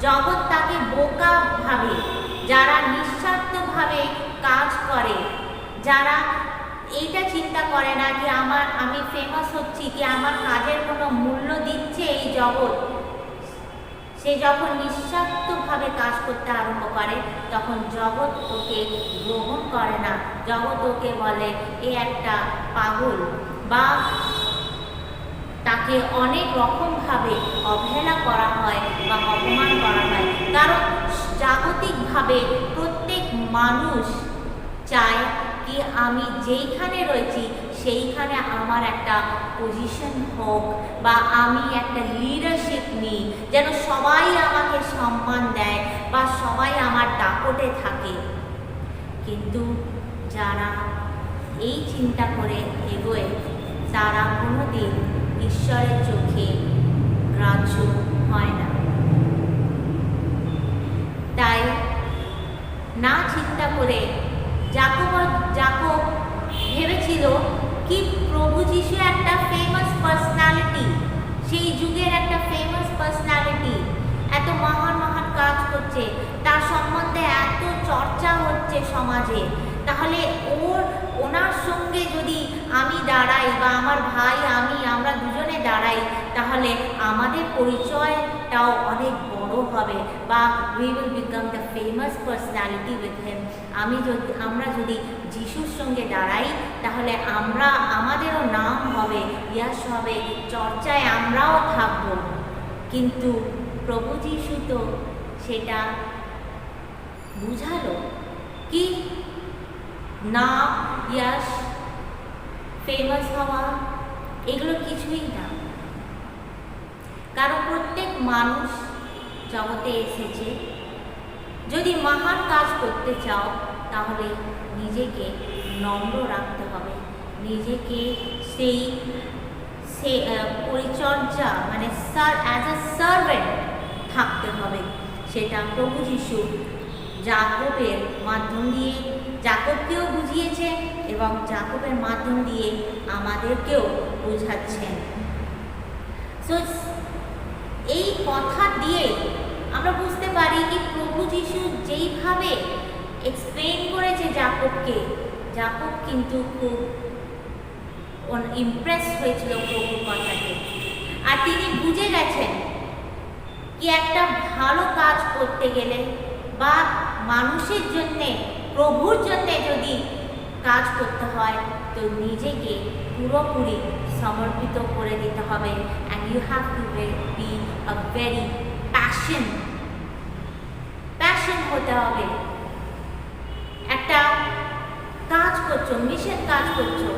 জগৎ তাকে বোকা ভাবে। যারা নিঃস্বার্থভাবে কাজ করে, যারা এইটা চিন্তা করে না যে আমি ফেমাস হচ্ছি, কি আমার কাজের কোনো মূল্য দিচ্ছে এই জগৎ, সে যখন নিঃস্বার্থভাবে কাজ করতে আরম্ভ করে তখন জগৎ ওকে গ্রহণ করে না, জগৎ ওকে বলে এ একটা পাগল, বা তাকে অনেক রকমভাবে অবহেলা করা হয় বা অপমান করা হয়। কারণ জাগতিকভাবে প্রত্যেক মানুষ চায় কি আমি যেইখানে রয়েছি সেইখানে আমার একটা পজিশন হোক, বা আমি একটা লিডারশিপ নিই, যেন সবাই আমাকে সম্মান দেয় বা সবাই আমার দাপটে থাকে। কিন্তু যারা এই চিন্তা করে এগোয় তারা কোনোদিন ঈশ্বরের চোখে গ্রাহ্য হয় না। তাই না চিন্তা করে যাকব ভেবেছিল কি প্রভু যিশু একটা ফেমাস পার্সোনালিটি, সেই যুগের একটা ফেমাস পার্সোনালিটি, এত মহান মহান কাজ করছে, তার সম্বন্ধে এত চর্চা হচ্ছে সমাজে, তাহলে ওনার সঙ্গে যদি আমি দাঁড়াই বা আমার ভাই আমরা দুজনে দাঁড়াই, তাহলে আমাদের পরিচয়টাও অনেক বড় হবে, বা we will become the famous personality with him। আমরা যদি যিশুর সঙ্গে দাঁড়াই তাহলে আমাদেরও নাম হবে, ইয়াস হবে, চর্চায় আমরাও থাকব। কিন্তু প্রভু যিশু তো সেটা বুঝালো কি না, ইয়াস ফেমাস হওয়া এগুলো কিছুই না। কারণ প্রত্যেক মানুষ জগতে এসেছে যদি মহান কাজ করতে চাও তাহলে নিজেকে নম্র রাখতে হবে, নিজেকে সেই পরিচর্যা মানে অ্যাজ আ সার্ভেন্ট থাকতে হবে। সেটা প্রভু যিশু যাকবের মাধ্যম দিয়ে যাকবকেও বুঝিয়েছেন এবং যাকবের মাধ্যম দিয়ে আমাদেরকেও বোঝাচ্ছেন। সো এই কথা দিয়ে আমরা বুঝতে পারি কি প্রভু যিশু যেইভাবে এক্সপ্লেন করেছে যাকবকে, যাকব কিন্তু খুব ইমপ্রেস হয়েছিল প্রভুর কথাকে, আর তিনি বুঝে গেছেন কি একটা ভালো কাজ করতে গেলে বা মানুষের জন্যে প্রভুর জন্যে যদি কাজ করতে হয় তো নিজেকে পুরোপুরি সমর্পিত করে দিতে হবে। And you have to be a very passion হতে হবে। একটা কাজ করছো, মিশন কাজ করছো,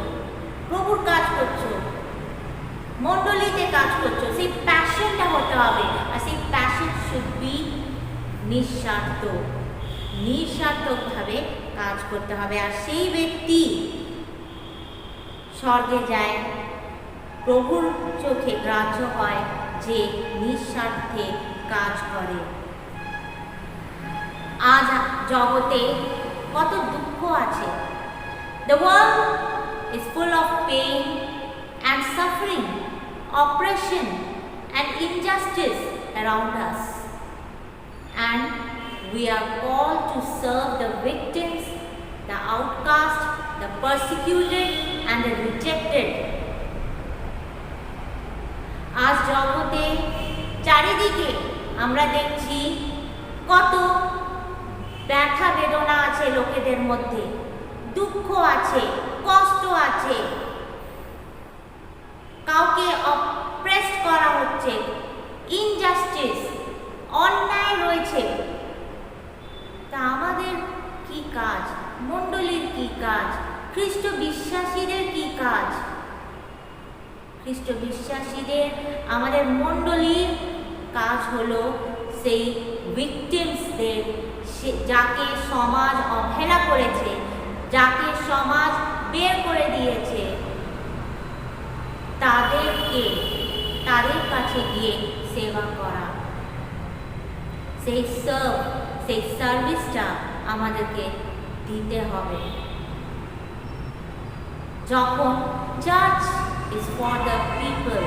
প্রভুর কাজ করছো, মণ্ডলীতে কাজ করছো, সেই প্যাশনটা হতে হবে। আর সেই প্যাশন শুড বি নিঃস্বার্থকভাবে কাজ করতে হবে। আর সেই ব্যক্তি স্বর্গে যায়, প্রভুর চোখে গ্রাহ্য হয় যে নিঃস্বার্থে কাজ করে। আজ জগতে কত দুঃখ আছে। The world is full of pain and suffering, oppression and injustice around us. And we are called to serve the victims, the outcast, the persecuted and the rejected. আজ জগতে চারিদিকে আমরা দেখছি কত ব্যথা বেদনা আছে লোকেদের মধ্যে, দুঃখ আছে, কষ্ট আছে, কাউকে অপ্রেস করা হচ্ছে, ইনজাস্টিস, অন্যায় রয়েছে। তা আমাদের কি কাজ? মণ্ডলীর কি কাজ? খ্রিস্ট বিশ্বাসীদের কি কাজ? খ্রিস্ট বিশ্বাসীদের আমাদের মণ্ডলীর কাজ হলো সেই ভিকটিমসদের, যাকে সমাজ অবহেলা করেছে, যাকে সমাজ বের করে দিয়েছে, তাদের কাছে গিয়ে সেবা করা। সেই সার্ভিসটা আমাদেরকে দিতে হবে। যখন church is for the people,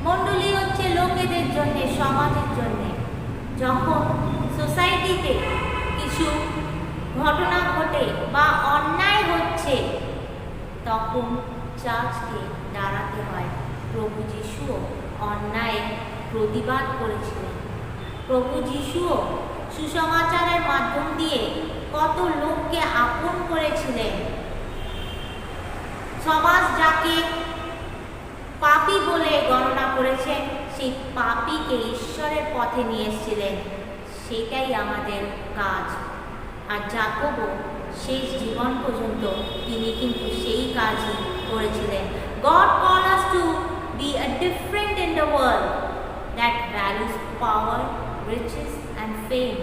মণ্ডলী হচ্ছে লোকেদের জন্য, সমাজের জন্য। যখন সোসাইটিতে কিছু ঘটনা ঘটে বা অন্যায় হচ্ছে তখন চার্চকে দাঁড়াতে হয়। প্রভু যিশুও অন্যায় প্রতিবাদ করেছিলেন। প্রভু যিশুও সুসমাচারের মাধ্যম দিয়ে কত লোককে আপন করেছিলেন। সমাজ যাকে পাপী বলে গণনা করেছেন, সেই পাপীকে ঈশ্বরের পথে নিয়ে এসেছিলেন। সেটাই আমাদের কাজ। আর যাকবও শেষ জীবন পর্যন্ত তিনি কিন্তু সেই কাজই করেছিলেন। God called us to be a different in the world that values power, riches and fame.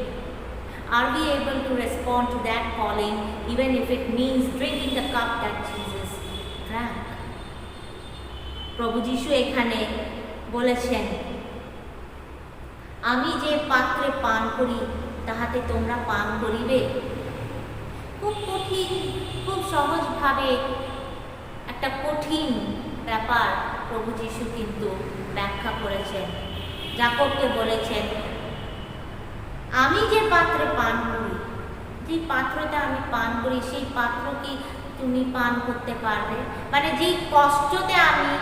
Are we able to respond to that calling even if it means drinking the cup that Jesus drank? প্রভু যিশু এখানে বলেছেন, আমি যে পাত্রে পান করি তাহাতে তোমরা পান করিবে। খুব কঠিন, খুব সহজভাবে একটা কঠিন ব্যাপার প্রভু যিশু কিন্তু ব্যাখ্যা করেছেন। যাকবকে বলেছেন, আমি যে পাত্রে পান করি, যে পাত্রটা আমি পান করি সেই পাত্র কি তুমি পান করতে পারবে? মানে যেই কষ্টতে আমি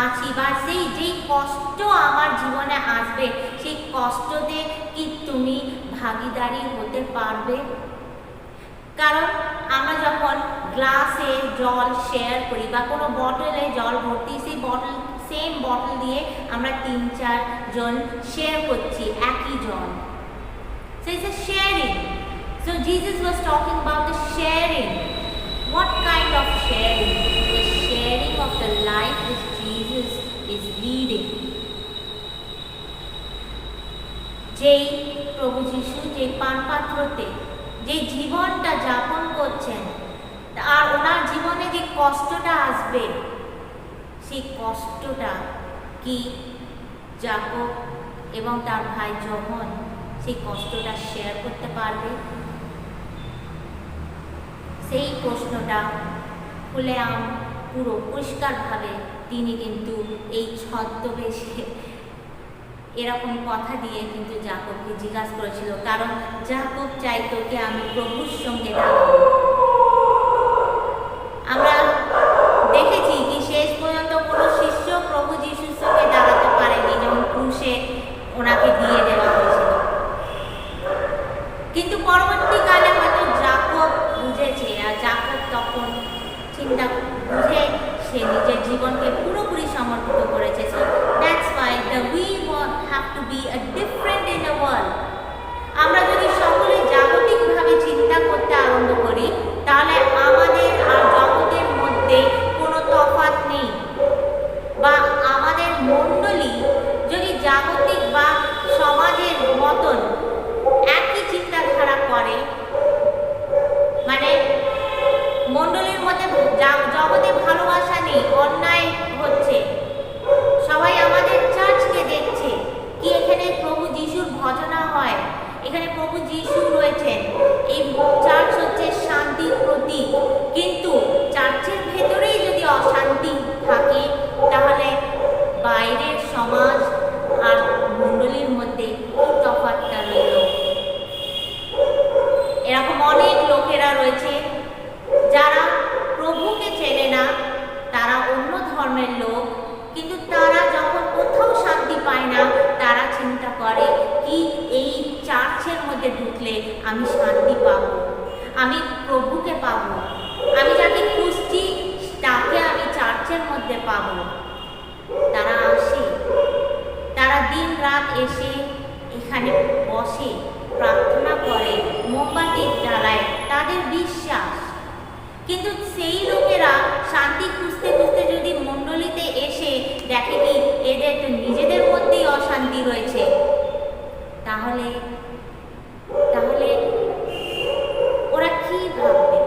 আছি বা যেই কষ্ট আমার জীবনে আসবে সেই কষ্টতে কি তুমি ভাগীদারি হতে পারবে? কারণ আমরা যখন গ্লাসে জল শেয়ার করি বা কোনো বটলে জল ভর্তি, সেই সেম বটল দিয়ে আমরা 3-4 জন শেয়ার করছি একই জল। So it's a sharing. So Jesus was talking about the sharing. What kind of sharing? The sharing of the life which Jesus is leading. যেই প্রভু যিশু যে পানপাত্রতে যে জীবনটা যাপন করছেন, আর ওনার জীবনে যে কষ্টটা আসবে, সেই কষ্টটা কি যাকব এবং তার ভাই যোহন সেই কষ্টটা শেয়ার করতে পারবে? সেই প্রশ্নটা খুলে পুরো পরিষ্কারভাবে তিনি কিন্তু এই ছদ্মবেশে এরকম কথা দিয়ে কিন্তু যাকবকে জিজ্ঞাসা করেছিল, কারণ যাকব চাইতো যে আমি প্রভুর সঙ্গে দাঁড়াবো। আমরা দেখেছি কি শেষ পর্যন্ত কোনো শিষ্য প্রভু যিশুর সঙ্গে দাঁড়াতে পারেনি, যখন ক্রুশে ওনাকে দিয়ে দেওয়া হয়েছিল। কিন্তু পরবর্তীকালে হয়তো যাকব বুঝেছে, আর যাকব তখন চিন্তা বুঝে সে নিজের জীবনকে পুরোপুরি সমর্পিত করেছে। So that's why we have to be a different in the world. আমরা যদি সকলে জাগতিকভাবে চিন্তা করতে আরম্ভ করি, তাহলে আমাদের আর জগতের মধ্যে কোনো তফাৎ নেই, বা আমাদের মণ্ডলী যদি জাগতিক বা সমাজের মতন একই চিন্তাধারা করে, মানে মণ্ডলীর মধ্যে জগতে ভালোবাসা নেই, অন্যায় হচ্ছে, সবাই আমাদের চার্চকে দেখছে কি এখানে প্রভু যিশুর ভজনা হয়, এখানে প্রভু যিশু রয়েছেন, এই চার্চ হচ্ছে শান্তির প্রতীক, কিন্তু চার্চের ভেতরেই যদি অশান্তি থাকে, তাহলে বাইরের সমাজ আর মণ্ডলীর মধ্যে কি তফাৎটা রইল? এরকম অনেক লোকেরা রয়েছে যারা প্রভুকে চেনে না, তারা অন্য ধর্মের লোক, কিন্তু তারা যখন কোথাও শান্তি পায় না, তারা চিন্তা করে কি এই চার্চের মধ্যে ঢুকলে আমি শান্তি পাবো, আমি প্রভুকে পাবো, আমি যাকে খুঁজছি তাকে আমি চার্চের মধ্যে পাবো। তারা আসে, তারা দিন রাত এসে এখানে বসে, প্রার্থনা করে, মোমবাতি জ্বালায়, তাদের বিশ্বাস। কিন্তু সেই লোকেরা শান্তি খুঁজতে খুঁজতে যদি মণ্ডলীতে এসে দেখে কি এদের তো নিজেদের মধ্যেই অশান্তি রয়েছে, তাহলে ওরা কি ভাববে?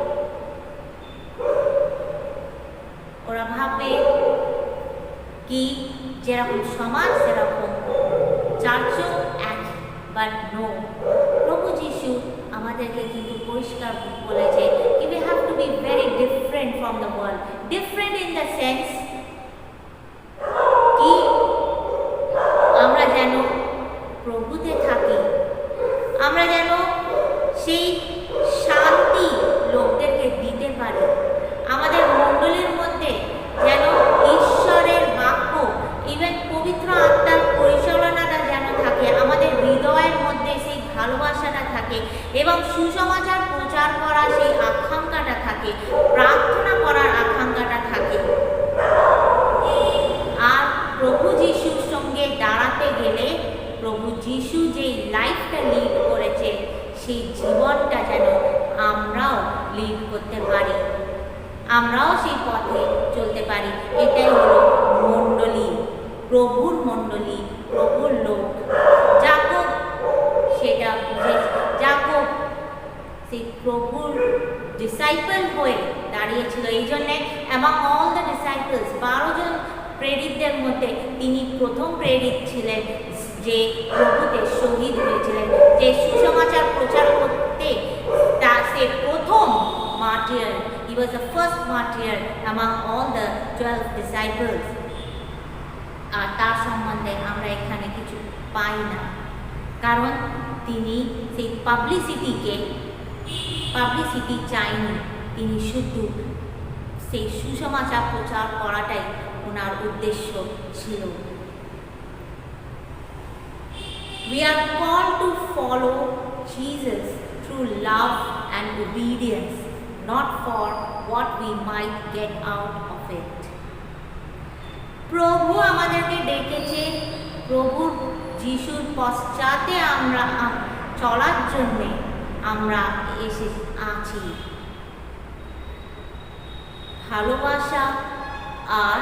ওরা ভাববে কি যেরকম সমাজ সেরকম চার্চও এক, বাট নো। প্রভু যিশু আমাদেরকে কিন্তু পরিষ্কার বলেছে কি we have to be very different from the world. Different in the sense কি আমরা যেন প্রভুতে থাকি, আমরা যেন সেই শান্তি লোকদেরকে দিতে পারি, আমাদের মণ্ডলীর মধ্যে যেন ঈশ্বরের বাক্য, ইভেন পবিত্র আত্মার পরিচালনাটা যেন থাকে, আমাদের হৃদয়ের মধ্যে সেই ভালোবাসাটা থাকে, এবং সুসমাচার প্রচার করা সেই আকাঙ্ক্ষাটা থাকে, প্রার্থনা করার আকাঙ্ক্ষাটা থাকে। আর প্রভু যিশুর সঙ্গে দাঁড়াতে গেলে প্রভু যিশু যে লাইফটা লিড করেছে, সেই জীবনটা যেন আমরাও লিড করতে পারি, আমরাও সেই পথে চলতে পারি। এটাই হলো মণ্ডলী, প্রভুর মণ্ডলী, প্রভুর লোক। যাকব সেটা বুঝে, যাকব সেই প্রভুর ডিসাইপল হয়ে দাঁড়িয়েছিল। এই জন্যে অ্যামাং অল দ্য ডিসাইপলস, 12 জন প্রেরিতদের মধ্যে তিনি প্রথম প্রেরিত ছিলেন, যে প্রভুতে শহীদ হয়েছিলেন, যে সুসমাচার প্রচার করতে সে প্রথম মার্টিয়ার। He was the first martyr among all the 12 disciples. আর তার সম্বন্ধে আমরা এখানে কিছু পাই না, কারণ তিনি সেই পাবলিসিটি চাইনি, তিনি শুধু সেই সুসমাচার প্রচার করাটাই ওনার উদ্দেশ্য ছিল। We are called to follow Jesus through love and obedience, not for what we might get out of it. প্রভু আমাদেরকে ডেকেছে, প্রভু যিশুর পশ্চাতে আমরা চলার জন্যে আমরা এসে আছি, ভালোবাসা আর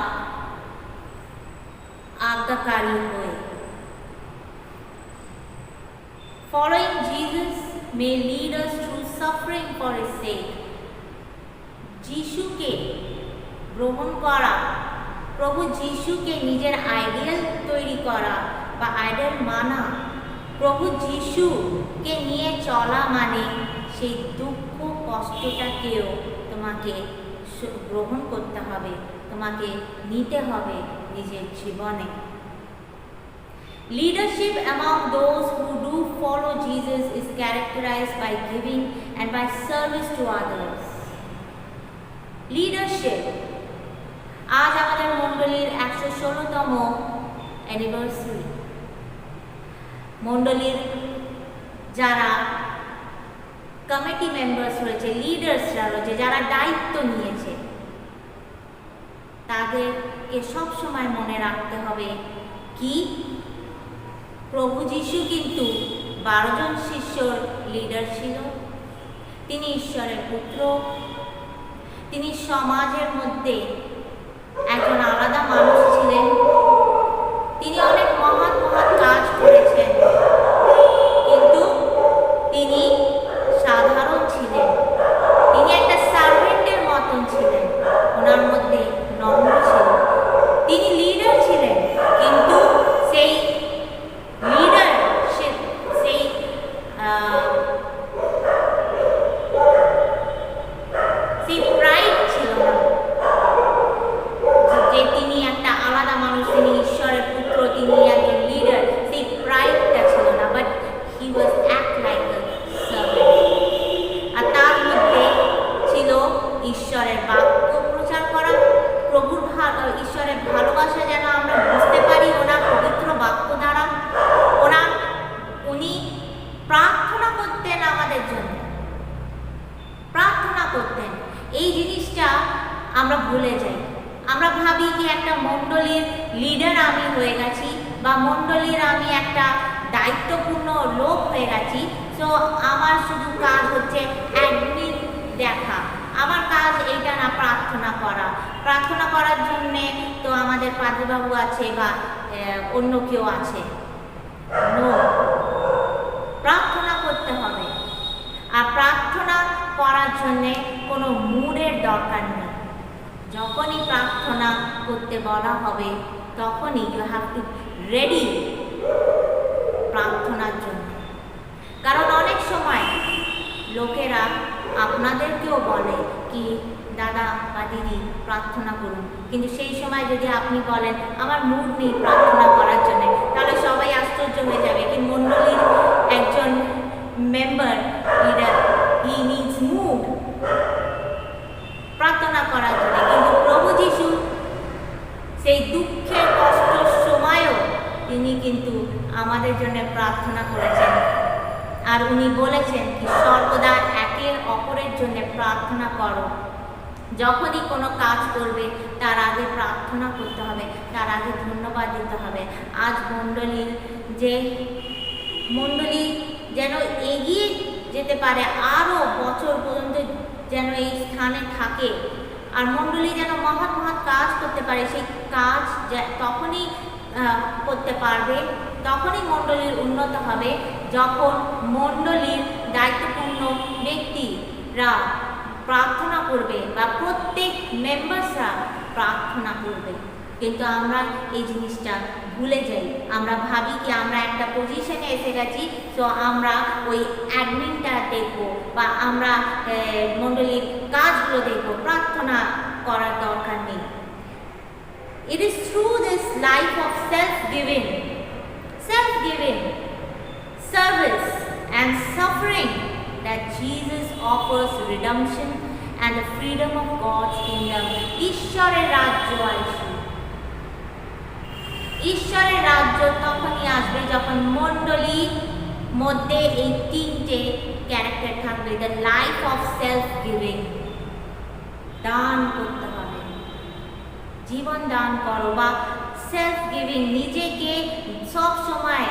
আজ্ঞাকারী হয়ে। Following Jesus may lead us through suffering for his sake. যিশুকে গ্রহণ করা, প্রভু যিশুকে নিজের আইডিয়াল তৈরি করা বা আইডিয়াল মানা, প্রভু যিশুকে নিয়ে চলা মানে সেই দুঃখ কষ্টটাকেও তোমাকে গ্রহণ করতে হবে, তোমাকে নিতে হবে নিজের জীবনে। Leadership among those who do follow Jesus is characterized by giving and by service to others. Leadership, আজ আমাদের মণ্ডলীর 116তম অ্যানিভার্সারি। মণ্ডলীর যারা কমিটি মেম্বার্স রয়েছে, লিডার্সরা রয়েছে, যারা দায়িত্ব নিয়েছে, তাদেরকে সবসময় মনে রাখতে হবে কি প্রভু যিশু কিন্তু 12 জন শিষ্যর লিডার ছিল। তিনি ঈশ্বরের পুত্র, তিনি সমাজের মধ্যে একজন আলাদা মানুষ ছিলেন, তিনি অনেক মহৎ মহৎ কাজ করেছেন, কিন্তু তিনি সাধারণ ছিলেন, তিনি একটা সার্ভেন্টের মতন ছিলেন, ওনার মধ্যে নম্র ছিল। তিনি লিডার ছিলেন, কিন্তু সেই লিডারশিপ, সেই প্রাইড ছিল না যে তিনি একটা আলাদা মানুষ, তিনি ঈশ্বরের পুত্র, তিনি একজন লিডার, সেই প্রাইডটা ছিল না, but he was act like a servant. আর তার মধ্যে ছিল ঈশ্বরের বাক্য প্রচার করা, প্রভুর ঈশ্বরের ভালোবাসা যেন আমরা বুঝতে পারি ওনার পবিত্র বাক্য দ্বারা। উনি প্রার্থনা করতেন আমাদের জন্য, প্রার্থনা করতেন। এই জিনিসটা আমরা ভুলে যাই। আমরা ভাবি কি একটা মণ্ডলীর লিডার আমি হয়ে গেছি, বা মণ্ডলীর আমি একটা দায়িত্বপূর্ণ লোক হয়ে গেছি, তো আমার শুধু কাজ হচ্ছে অ্যাডমিন দেখা, আমার কাজ এইটা না, প্রার্থনা করা। প্রার্থনা করার জন্যে তো আমাদের পাদ্রীবাবু আছে বা অন্য কেউ আছে। নো, প্রার্থনা করতে হবে। আর প্রার্থনা করার জন্যে কোনো মুডের দরকার নেই। যখনই প্রার্থনা করতে বলা হবে তখনই ইউ হ্যাভ টু রেডি প্রার্থনার জন্য। কারণ অনেক সময় লোকেরা আপনাদেরকেও বলে কি দাদা বা দিদি প্রার্থনা করুন, কিন্তু সেই সময় যদি আপনি বলেন আমার মুড নেই প্রার্থনা করার জন্য, তাহলে সবাই আশ্চর্য হয়ে যাবে কি মণ্ডলীর একজন member, leader, he needs mood প্রার্থনা করার জন্য। কিন্তু প্রভু যিশু সেই দুঃখের কষ্টের সময়ও তিনি কিন্তু আমাদের জন্য প্রার্থনা করেছেন। আর উনি বলেছেন কি সর্বদা একের অপরের জন্য প্রার্থনা করো। যখনই কোনো কাজ করবে তার আগে প্রার্থনা করতে হবে, তার আগে ধন্যবাদ দিতে হবে। আজ মণ্ডলী যেন এগিয়ে যেতে পারে, আরও বছর পর্যন্ত যেন এই স্থানে থাকে, আর মণ্ডলী যেন মহৎ মহৎ কাজ করতে পারে। সেই কাজ তখনই করতে পারবে, তখনই মণ্ডলীর উন্নত হবে যখন মণ্ডলীর দায়িত্বপূর্ণ ব্যক্তিরা প্রার্থনা করবে বা প্রত্যেক মেম্বার্সরা প্রার্থনা করবে। কিন্তু আমরা এই জিনিসটা ভুলে যাই। আমরা ভাবি কি আমরা একটা পজিশনে এসে গেছি, তো আমরা ওই অ্যাডমিনটা দেখবো বা আমরা মণ্ডলীর কাজগুলো দেখবো, প্রার্থনা করার দরকার নেই। It is through this life of self-giving, service and suffering that Jesus offers redemption and the freedom of God's kingdom. ঈশ্বরের রাজ্য আসবে। ঈশ্বরের রাজ্য তখনই আসবে যখন মণ্ডলীর মধ্যে এই তিনটে ক্যারেক্টার থাকবে। The life of self giving, দান করতে হবে, জীবন দান করো, বা সেলফ গিভিং, নিজেকে সব সময়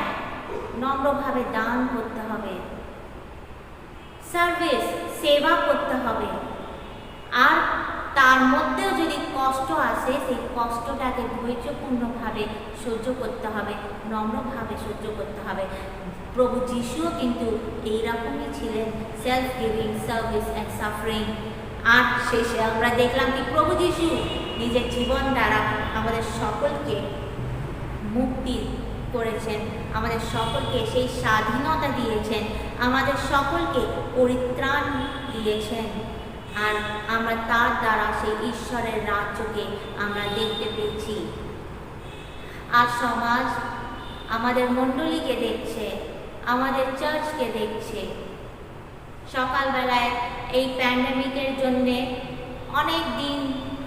নম্রভাবে দান করতে হবে। সার্ভিস, সেবা করতে হবে। আর তার মধ্যেও যদি কষ্ট আসে, সেই কষ্টটাকে ধৈর্যপূর্ণভাবে সহ্য করতে হবে, নম্রভাবে সহ্য করতে হবে। প্রভু যিশুও কিন্তু এইরকমই ছিলেন, self giving, service and suffering. আর শেষে আমরা দেখলাম কি প্রভু যিশু নিজের জীবন দ্বারা আমাদের সকলকে মুক্তি করেছেন, আমাদের সকলকে সেই স্বাধীনতা দিয়েছেন, আমাদের সকলকে পরিত্রাণ দিয়েছেন। আর আমরা তার দ্বারা সেই ঈশ্বরের রাজ্যকে আমরা দেখতে পেয়েছি। আর সমাজ আমাদের মণ্ডলীকে দেখছে, আমাদের চার্চকে দেখছে। সকালবেলায় এই প্যান্ডেমিকের জন্যে অনেক দিন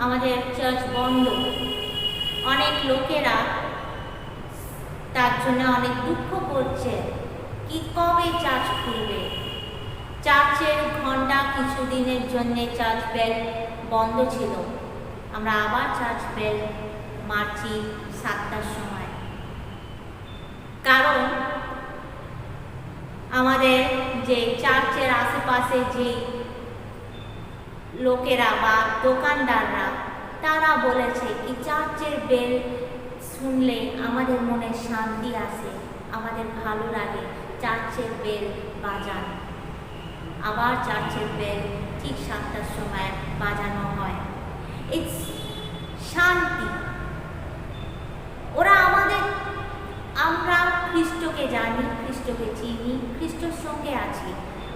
আমাদের চার্চ বন্ধ, অনেক লোকেরা তার জন্য অনেক দুঃখ করছে কি কবে চার্চ খুলবে। চার্চের ঘন্টা কিছুদিনের জন্য চার্চ বেল বন্ধ ছিল, আমরা আবার চার্চ বেল মারছি 7টার সময়। কারণ আমাদের যে চার্চের আশেপাশে যে লোকেরা বা দোকানদাররা তারা বলেছে কি চার্চের বেল শুনলে আমাদের মনে শান্তি আসে, আমাদের ভালো লাগে, চার্চের বেল বাজান। আবার চার্চের বেল ঠিক 7টার সময় বাজানো হয়। ইটস শান্তি। ওরা আমরা খ্রিস্টকে জানি, খ্রিস্টকে চিনি, খ্রিস্টর সঙ্গে আছি,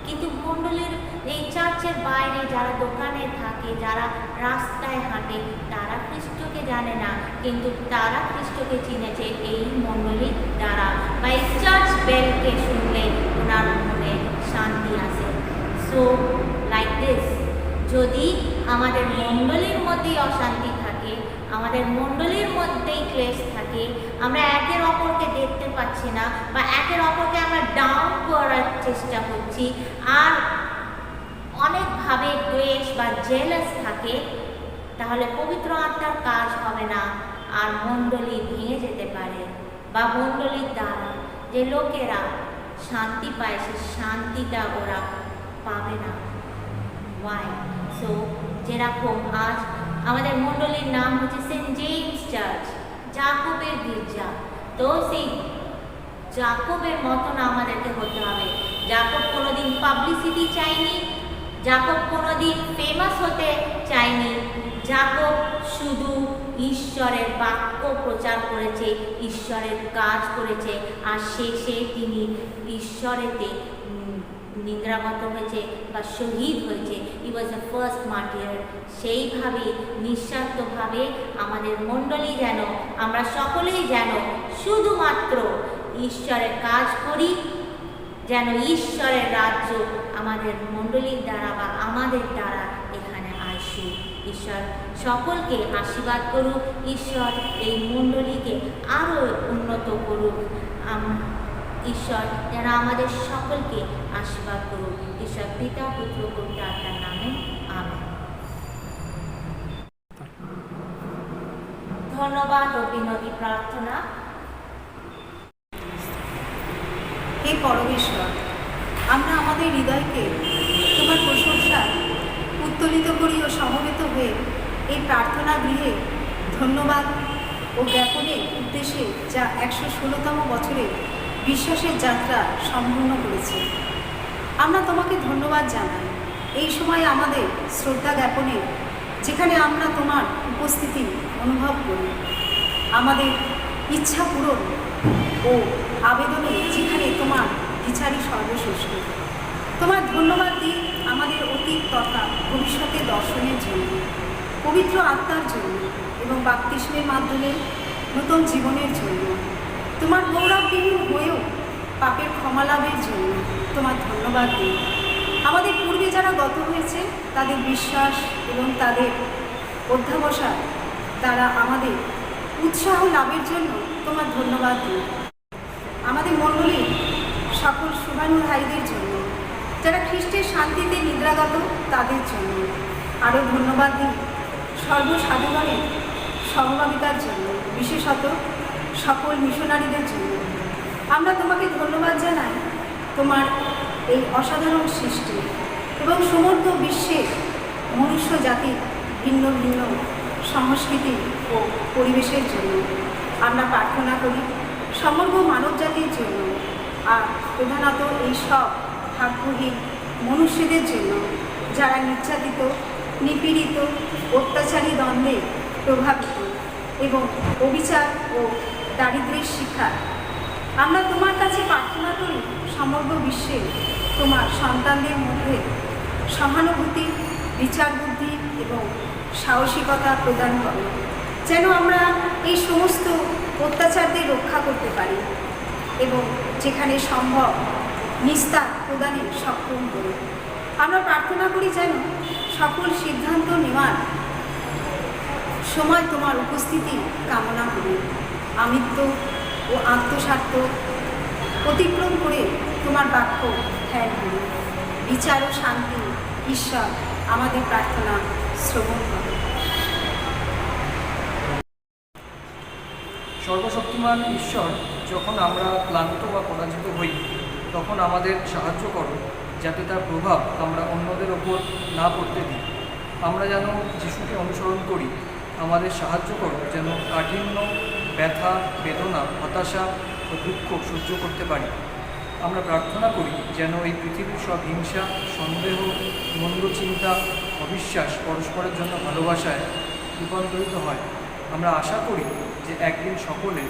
কিন্তু মণ্ডলীর এই চার্চের বাইরে যারা দোকানে থাকে, যারা রাস্তায় হাঁটে, তারা খ্রিস্টকে জানে না, কিন্তু তারা খ্রিস্টকে চিনেছে এই মণ্ডলীর দ্বারা বা এই চার্চ বেলকে শুনলে ওনার মনে শান্তি আসে। সো লাইক দিস, যদি আমাদের মণ্ডলীর মধ্যেই অশান্তি থাকে, আমাদের মণ্ডলীর মধ্যেই ক্লেশ থাকে, আমরা একের অপরকে দেখতে পাচ্ছি না বা একের অপরকে আমরা ডাউন করার চেষ্টা করছি, আর অনেকভাবে দ্বেষ বা জেলাস থাকে, তাহলে পবিত্র আত্মার কাজ হবে না, আর মণ্ডলী ভেঙে যেতে পারে। বা মণ্ডলীর দ্বারা যে লোকেরা শান্তি পায়, সে শান্তিটা ওরা পাবে না। ওয়াই? সো যেরকম আজ আমাদের মণ্ডলীর নাম হচ্ছে সেন্ট জেমস চার্চ, জাকবের গির্জা, তো সেই জাকবের মতন আমাদেরকে হতে হবে। জাকব কোনোদিন পাবলিসিটি চায়নি, জাকব কোনোদিন ফেমাস হতে চায়নি। জাকব শুধু ঈশ্বরের বাক্য প্রচার করেছে, ঈশ্বরের কাজ করেছে, আর শেষে তিনি ঈশ্বরেতে নিদ্রাগত হয়েছে বা শহীদ হয়েছে। হি ওয়াজ দ্য ফার্স্ট মার্টিয়ার। সেইভাবে নিঃস্বার্থভাবে আমাদের মণ্ডলী যেন, আমরা সকলেই যেন শুধুমাত্র ঈশ্বরের কাজ করি, যেন ঈশ্বরের রাজ্য আমাদের মণ্ডলীর দ্বারা বা আমাদের দ্বারা এখানে আসুক। ঈশ্বর সকলকে আশীর্বাদ করুক, ঈশ্বর এই মণ্ডলীকে আরও উন্নত করুক। ঈশ্বর যেন আমাদের সকলকে আশীর্বাদ করুক। ঈশ্বর পিতা, পুত্র, পবিত্র আত্মার নামে আমেন। ধন্যবাদ ও বিনতি প্রার্থনা। হে পরমেশ্বর, আমরা আমাদের হৃদয়কে তোমার প্রশংসায় উত্তোলিত করি ও সমবেত হয়ে এই প্রার্থনা গৃহে ধন্যবাদ ও জ্ঞাপনের উদ্দেশ্যে যা 116তম বছরে বিশ্বাসের যাত্রা সম্পূর্ণ করেছে, আমরা তোমাকে ধন্যবাদ জানাই। এই সময় আমাদের শ্রদ্ধা জ্ঞাপনে যেখানে আমরা তোমার উপস্থিতি অনুভব করি, আমাদের ইচ্ছা পূরণ ও আবেদনে যেখানে তোমার বিচারই সর্বশ্রেষ্ঠ, তোমার ধন্যবাদ দিই আমাদের অতীত তথা ভবিষ্যতের দর্শনের জন্য, পবিত্র আত্মার জন্য এবং বাপ্তিস্মের মাধ্যমে নতুন জীবনের জন্য, তোমার গৌরববিহীন হয়েও পাপের ক্ষমা লাভের জন্য তোমার ধন্যবাদ দিই। আমাদের পূর্বে যারা গত হয়েছে তাদের বিশ্বাস এবং তাদের অধ্যাবসায় তারা আমাদের উৎসাহ লাভের জন্য তোমার ধন্যবাদ দিই। আমাদের মণ্ডলীর সকল শুভানু ভাইদের জন্য, যারা খ্রিস্টের শান্তিতে নিদ্রাগত তাদের জন্য আরও ধন্যবাদ দিই। সর্বসাধুগণের সহভাগিতার জন্য, বিশেষত সকল মিশনারিদের জন্য আমরা তোমাকে ধন্যবাদ জানাই। তোমার এই অসাধারণ সৃষ্টি এবং সমগ্র বিশ্বের মনুষ্য জাতির ভিন্ন ভিন্ন সংস্কৃতি ও পরিবেশের জন্য। আমরা প্রার্থনা করি সমগ্র মানবজাতির জন্য, আর প্রধানত এই সব ভাগ্যহীন মনুষ্যদের জন্য যারা নির্যাতিত, নিপীড়িত, অত্যাচারী দ্বন্দ্বে প্রভাবিত এবং অবিচার ও দারিদ্র্যের শিকার। আমরা তোমার কাছে প্রার্থনা করি সমগ্র বিশ্বে তোমার সন্তানদের মধ্যে সহানুভূতি, বিচার বুদ্ধি এবং সাহসিকতা প্রদান করো, যেন আমরা এই সমস্ত অত্যাচারদের রক্ষা করতে পারি এবং যেখানে সম্ভব নিস্তার প্রদানে সক্ষম করি। আমরা প্রার্থনা করি যেন সকল সিদ্ধান্ত নেওয়ার সময় তোমার উপস্থিতি কামনা করি। আমিত্ব ও আত্মস্বার্থ অতিক্রম করে তোমার বাক্য ধ্যান করি। বিচার ও শান্তি ঈশ্বর আমাদের প্রার্থনা শ্রবণ করে। সর্বশক্তিমান ঈশ্বর, যখন আমরা ক্লান্ত বা পরাজিত হই তখন আমাদের সাহায্য করো, যাতে তার প্রভাব আমরা অন্যদের ওপর না পড়তে দিই। আমরা যেন যিশুকে অনুসরণ করি। আমাদের সাহায্য করো যেন কাঠিন্য, ব্যথা, বেদনা, হতাশা ও দুঃখ সহ্য করতে পারি। আমরা প্রার্থনা করি যেন এই পৃথিবীর সব হিংসা, সন্দেহ, মন্দ চিন্তা, অবিশ্বাস পরস্পরের জন্য ভালোবাসায় রূপান্তরিত হয়। আমরা আশা করি যে একদিন সকলে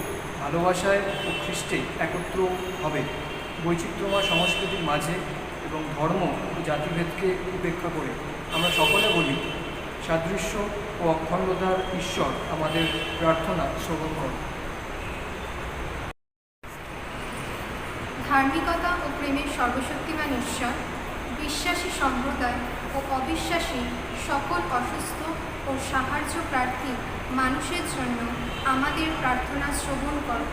ভালোবাসায় ও খ্রিস্টে একত্র হবে, বৈচিত্র্যময় সংস্কৃতির মাঝে এবং ধর্ম ও জাতিভেদকে উপেক্ষা করে। আমরা সকলে বলি, সাদৃশ্য ও অখণ্ডতার ঈশ্বর আমাদের প্রার্থনা শ্রবণ করো। ধার্মিকতা ও প্রেমের সর্বশক্তিমান ঈশ্বর, বিশ্বাসী সম্প্রদায় ও অবিশ্বাসী সকল অসুস্থ ও সাহায্য প্রার্থী মানুষের জন্য আমাদের প্রার্থনা শ্রবণ করো।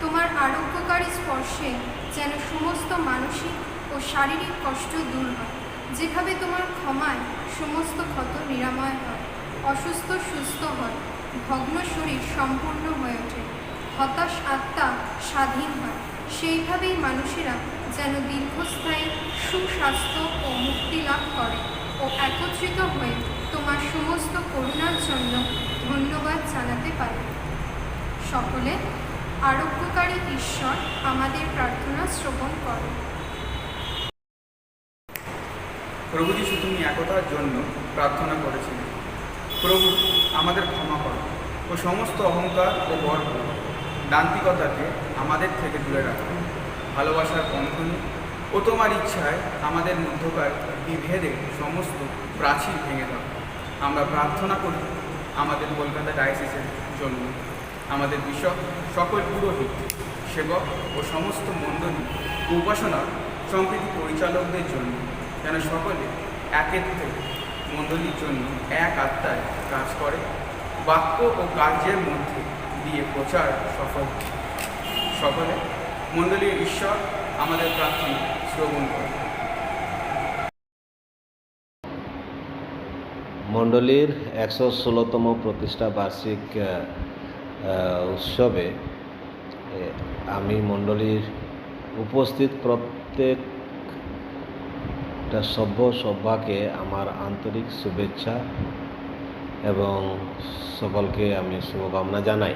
তোমার আরোগ্যকারী স্পর্শে যেন সমস্ত মানসিক ও শারীরিক কষ্ট দূর হয়, যেভাবে তোমার ক্ষমায় সমস্ত ক্ষত নিরাময় হয়, অসুস্থ সুস্থ হয়, ভগ্ন শরীর সম্পূর্ণ হয়ে ওঠে, হতাশ আত্মা স্বাধীন হয়, সেইভাবেই মানুষেরা যেন দীর্ঘস্থায়ী সুস্বাস্থ্য ও মুক্তি লাভ করে ও একত্রিত হয়ে তোমার সমস্ত করুণার জন্য ধন্যবাদ জানাতে পারে। সকলে আরোগ্যকারী ঈশ্বর আমাদের প্রার্থনা শ্রবণ করো। প্রভু যিশু, তুমি একতার জন্য প্রার্থনা করেছিলে। প্রভু, আমাদের ক্ষমা করো ও সমস্ত অহংকার ও গর্ব, দান্তিকতাকে আমাদের থেকে দূরে রাখো। ভালোবাসার বন্ধনে ও তোমার ইচ্ছায় আমাদের মধ্যকার বিভেদে সমস্ত প্রাচীর ভেঙে দাও। আমরা প্রার্থনা করি আমাদের কলকাতা ডায়োসিসের জন্য, আমাদের বিশপ, সকল পুরোহিত, সেবক ও সমস্ত মণ্ডলী উপাসনা সম্প্রীতি পরিচালকদের জন্য, যেন সকলে একত্রে মণ্ডলীর জন্য এক আত্মায় কাজ করে, বাক্য ও কার্যের মধ্যে দিয়ে প্রচার সফল। সকলে মণ্ডলীর ঈশ্বর আমাদের প্রার্থনা শ্রবণ করে। মণ্ডলীর 116তম প্রতিষ্ঠা বার্ষিক উৎসবে আমি মণ্ডলীর উপস্থিত প্রত্যেকটা সভ্যকে আমার আন্তরিক শুভেচ্ছা এবং সকলকে আমি শুভকামনা জানাই।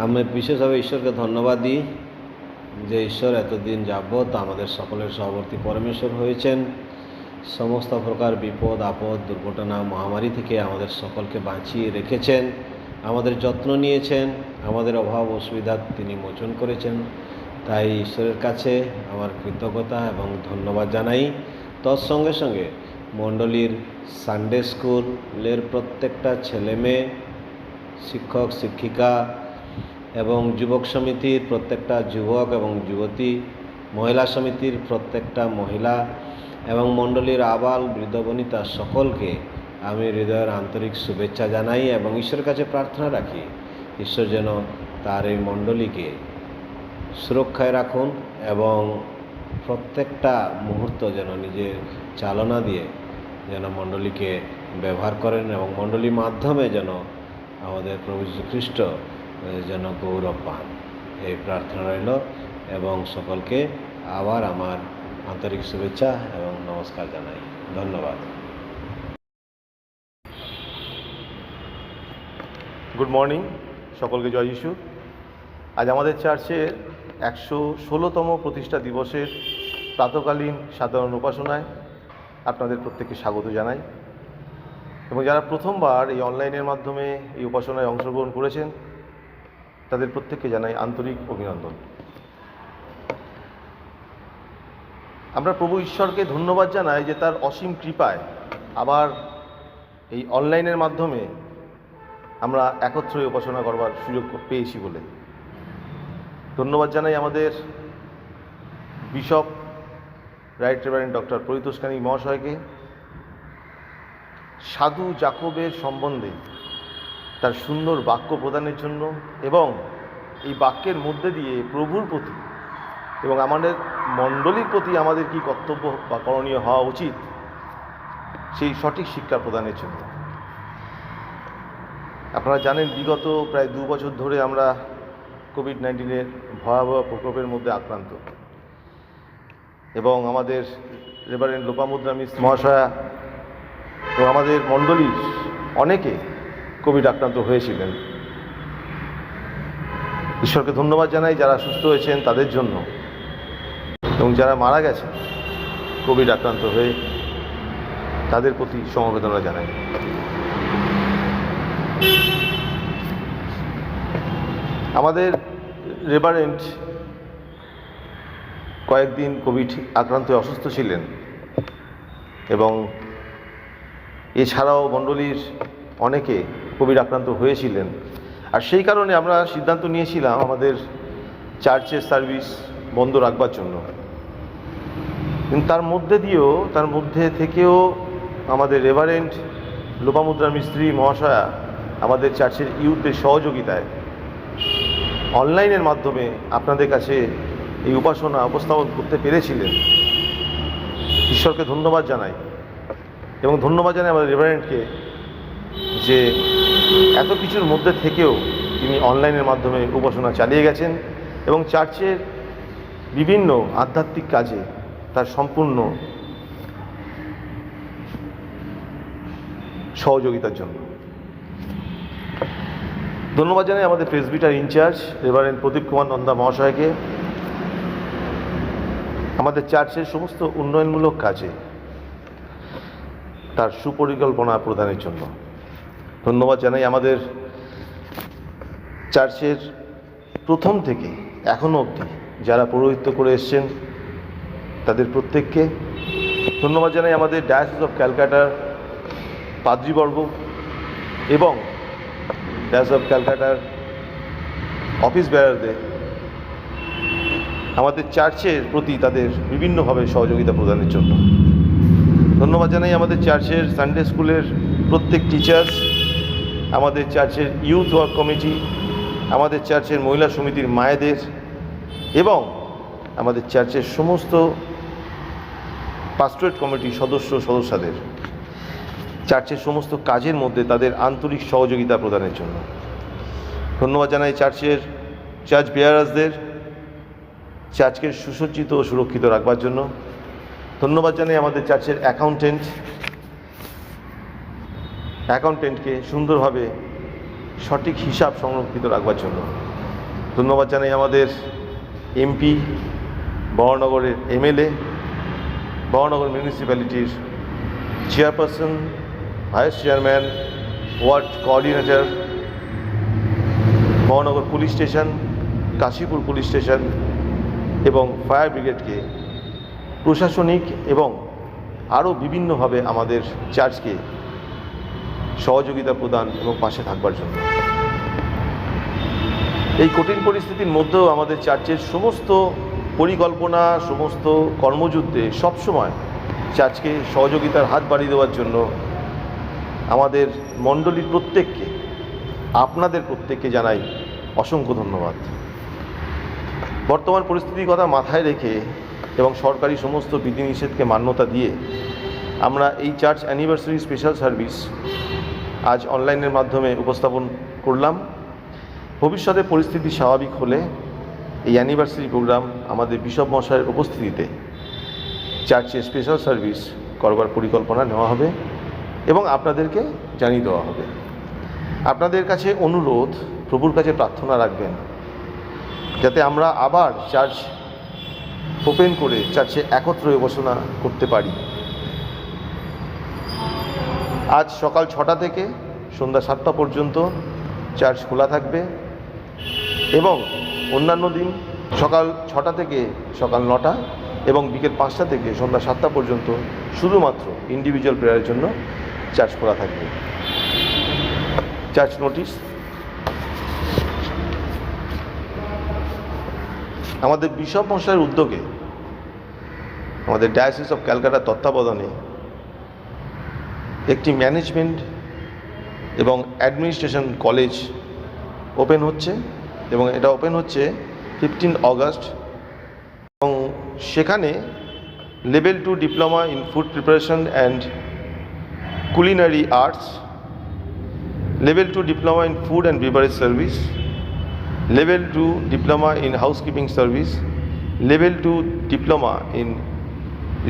আমি বিশেষভাবে ঈশ্বরকে ধন্যবাদ দিই যে ঈশ্বর এতদিন যাবৎ আমাদের সকলের সহবর্তী পরমেশ্বর হয়েছেন। সমস্ত প্রকার বিপদ আপদ, দুর্ঘটনা, মহামারী থেকে আমাদের সকলকে বাঁচিয়ে রেখেছেন, আমাদের যত্ন নিয়েছেন, আমাদের অভাব অসুবিধা তিনি মোচন করেছেন। তাই ঈশ্বরের কাছে আমার কৃতজ্ঞতা এবং ধন্যবাদ জানাই। তৎসঙ্গে সঙ্গে মণ্ডলীর সানডে স্কুলের প্রত্যেকটা ছেলে মেয়ে, শিক্ষক শিক্ষিকা এবং যুবক সমিতির প্রত্যেকটা যুবক এবং যুবতী, মহিলা সমিতির প্রত্যেকটা মহিলা এবং মণ্ডলীর আবাল বৃদ্ধবনিতা সকলকে আমি হৃদয়ের আন্তরিক শুভেচ্ছা জানাই এবং ঈশ্বরের কাছে প্রার্থনা রাখি ঈশ্বর যেন তার এই মণ্ডলীকে সুরক্ষায় রাখুন এবং প্রত্যেকটা মুহূর্ত যেন নিজের চালনা দিয়ে যেন মণ্ডলীকে ব্যবহার করেন এবং মণ্ডলীর মাধ্যমে যেন আমাদের প্রভু যীশু খ্রিস্ট যেন গৌরব পান। এই প্রার্থনা রইল এবং সকলকে আবার আমার আন্তরিক শুভেচ্ছা এবং নমস্কার জানাই। ধন্যবাদ। গুড মর্নিং, সকলকে জয় যিশু। আজ আমাদের চার্চের 116তম প্রতিষ্ঠা দিবসের প্রাতকালীন সাধারণ উপাসনায় আপনাদের প্রত্যেককে স্বাগত জানাই, এবং যারা প্রথমবার এই অনলাইনের মাধ্যমে এই উপাসনায় অংশগ্রহণ করেছেন তাদের প্রত্যেককে জানাই আন্তরিক অভিনন্দন। আমরা প্রভু ঈশ্বরকে ধন্যবাদ জানাই যে তার অসীম কৃপায় আবার এই অনলাইনের মাধ্যমে আমরা একত্রে উপাসনা করবার সুযোগ পেয়েছি বলে। ধন্যবাদ জানাই আমাদের bishop right reverend doctor Paritosh Kanik মহাশয়কে সাধু জাকবের সম্বন্ধে তার সুন্দর বাক্য প্রদানের জন্য, এবং এই বাক্যের মধ্যে দিয়ে প্রভুর প্রতি এবং আমাদের মণ্ডলীর প্রতি আমাদের কী কর্তব্য বা করণীয় হওয়া উচিত সেই সঠিক শিক্ষা প্রদানের জন্য। আপনারা জানেন বিগত প্রায় 2 বছর ধরে আমরা কোভিড-19-এর ভয়াবহ প্রকোপের মধ্যে আক্রান্ত, এবং আমাদের রেভারেন্ড লোপামুদ্রা মিশ্র মহাশয়া এবং আমাদের মণ্ডলীর অনেকে কোভিড আক্রান্ত হয়েছিলেন। ঈশ্বরকে ধন্যবাদ জানাই যারা সুস্থ হয়েছেন তাদের জন্য, এবং যারা মারা গেছে কোভিড আক্রান্ত হয়ে তাদের প্রতি সমবেদনা জানাই। আমাদের রেভারেন্ড কয়েকদিন কোভিড আক্রান্ত অসুস্থ ছিলেন, এবং এছাড়াও মণ্ডলীর অনেকে কোভিড আক্রান্ত হয়েছিলেন, আর সেই কারণে আমরা সিদ্ধান্ত নিয়েছিলাম আমাদের চার্চের সার্ভিস বন্ধ রাখবার জন্য। কিন্তু তার মধ্যে থেকেও আমাদের রেভারেন্ড লোপামুদ্রা মিস্ত্রি মহাশয়া আমাদের চার্চের ইউথদের সহযোগিতায় অনলাইনের মাধ্যমে আপনাদের কাছে এই উপাসনা উপস্থাপন করতে পেরেছিলেন। ঈশ্বরকে ধন্যবাদ জানাই, এবং ধন্যবাদ জানাই আমাদের রেভারেন্ডকে যে এত কিছুর মধ্যে থেকেও তিনি অনলাইনের মাধ্যমে উপাসনা চালিয়ে গেছেন, এবং চার্চের বিভিন্ন আধ্যাত্মিক কাজে তার সম্পূর্ণ সহযোগিতার জন্য। ধন্যবাদ জানাই আমাদের প্রেসবিটার ইনচার্জ রেভারেন্ড প্রদীপ কুমার নন্দা মহাশয়কে আমাদের চার্চের সমস্ত উন্নয়নমূলক কাজে তার সুপরিকল্পনা প্রদানের জন্য। ধন্যবাদ জানাই আমাদের চার্চের প্রথম থেকে এখনও অবধি যারা পৌরোহিত্য করে এসছেন তাদের প্রত্যেককে। ধন্যবাদ জানাই আমাদের ডায়াসিস অফ ক্যালকাটার পাদ্রীবর্গ এবং ডায়াসিস অফ ক্যালকাটার অফিস বেয়ারারদের আমাদের চার্চের প্রতি তাদের বিভিন্নভাবে সহযোগিতা প্রদানের জন্য। ধন্যবাদ জানাই আমাদের চার্চের সানডে স্কুলের প্রত্যেক টিচার্স, আমাদের চার্চের ইউথ ওয়ার্ক কমিটি, আমাদের চার্চের মহিলা সমিতির মায়েদের, এবং আমাদের চার্চের সমস্ত পাস্টোরেট কমিটির সদস্যদের চার্চের সমস্ত কাজের মধ্যে তাদের আন্তরিক সহযোগিতা প্রদানের জন্য। ধন্যবাদ জানাই চার্চের চার্চ বেয়ারার্সদের চার্চকে সুসজ্জিত ও সুরক্ষিত রাখবার জন্য। ধন্যবাদ জানাই আমাদের চার্চের অ্যাকাউন্টেন্টকে সুন্দরভাবে সঠিক হিসাব সংরক্ষিত রাখবার জন্য। ধন্যবাদ জানাই আমাদের এমপি, বহরনগরের এমএলএ, বহরনগর মিউনিসিপ্যালিটির chairperson, vice chairman, ward coordinator, Baranagar police station, Kashipur police station এবং ফায়ার ব্রিগেডকে প্রশাসনিক এবং আরও বিভিন্নভাবে আমাদের চার্চকে সহযোগিতা প্রদান এবং পাশে থাকবার জন্য। এই কঠিন পরিস্থিতির মধ্যেও আমাদের চার্চের সমস্ত পরিকল্পনা, সমস্ত কর্মযুদ্ধে সবসময় চার্চকে সহযোগিতার হাত বাড়িয়ে দেওয়ার জন্য আমাদের মণ্ডলীর প্রত্যেককে, আপনাদের প্রত্যেককে জানাই অসংখ্য ধন্যবাদ। বর্তমান পরিস্থিতির কথা মাথায় রেখে এবং সরকারি সমস্ত বিধিনিষেধকে মান্যতা দিয়ে আমরা এই চার্চ অ্যানিভার্সারি স্পেশাল সার্ভিস আজ অনলাইনের মাধ্যমে উপস্থাপন করলাম। ভবিষ্যতে পরিস্থিতি স্বাভাবিক হলে এই অ্যানিভার্সারি প্রোগ্রাম আমাদের বিশপ মশাইয়ের উপস্থিতিতে চার্চে স্পেশাল সার্ভিস করবার পরিকল্পনা নেওয়া হবে এবং আপনাদেরকে জানিয়ে দেওয়া হবে। আপনাদের কাছে অনুরোধ, প্রভুর কাছে প্রার্থনা রাখবেন যাতে আমরা আবার চার্চ ওপেন করে চার্চে একত্র উপাসনা করতে পারি। আজ সকাল 6টা থেকে সন্ধ্যা 7টা পর্যন্ত চার্চ খোলা থাকবে এবং অন্যান্য দিন সকাল 6টা থেকে সকাল 9টা এবং বিকেল 5টা থেকে সন্ধ্যা 7টা পর্যন্ত শুধুমাত্র ইন্ডিভিজুয়াল প্রেয়ারের জন্য চার্চ খোলা থাকবে। Church notice. আমাদের বিশপ মশাইয়ের উদ্যোগে আমাদের ডায়াসিস অফ ক্যালকাটার তত্ত্বাবধানে একটি ম্যানেজমেন্ট এবং অ্যাডমিনিস্ট্রেশন কলেজ ওপেন হচ্ছে এবং এটা ওপেন হচ্ছে 15 অগস্ট এবং সেখানে level 2 diploma in food preparation and culinary arts, level 2 diploma in food and beverage service, level 2 diploma in housekeeping service, level 2 diploma in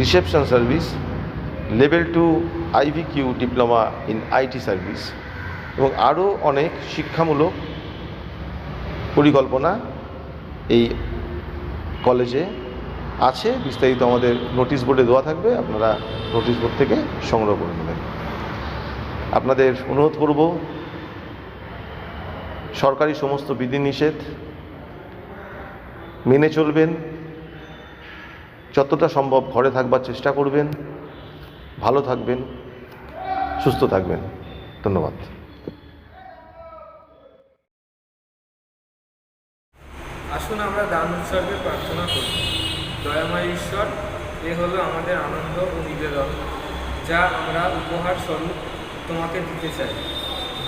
reception service, level 2 IVQ diploma in IT service এবং আরও অনেক শিক্ষামূলক পরিকল্পনা এই কলেজে আছে। বিস্তারিত আমাদের নোটিশ বোর্ডে দেওয়া থাকবে, আপনারা নোটিশ বোর্ড থেকে সংগ্রহ করে নেবেন। আপনাদের অনুরোধ করব সরকারি সমস্ত বিধিনিষেধ মেনে চলবেন, যতটা সম্ভব ঘরে থাকবার চেষ্টা করবেন, ভালো থাকবেন, সুস্থ থাকবেন। ধন্যবাদ। আসুন আমরা দান উৎসর্গে প্রার্থনা করি। দয়াময় ঈশ্বর, এ হলো আমাদের আনন্দ ও নিবেদন, যা আমরা উপহার স্বরূপ তোমাকে দিতে চাই।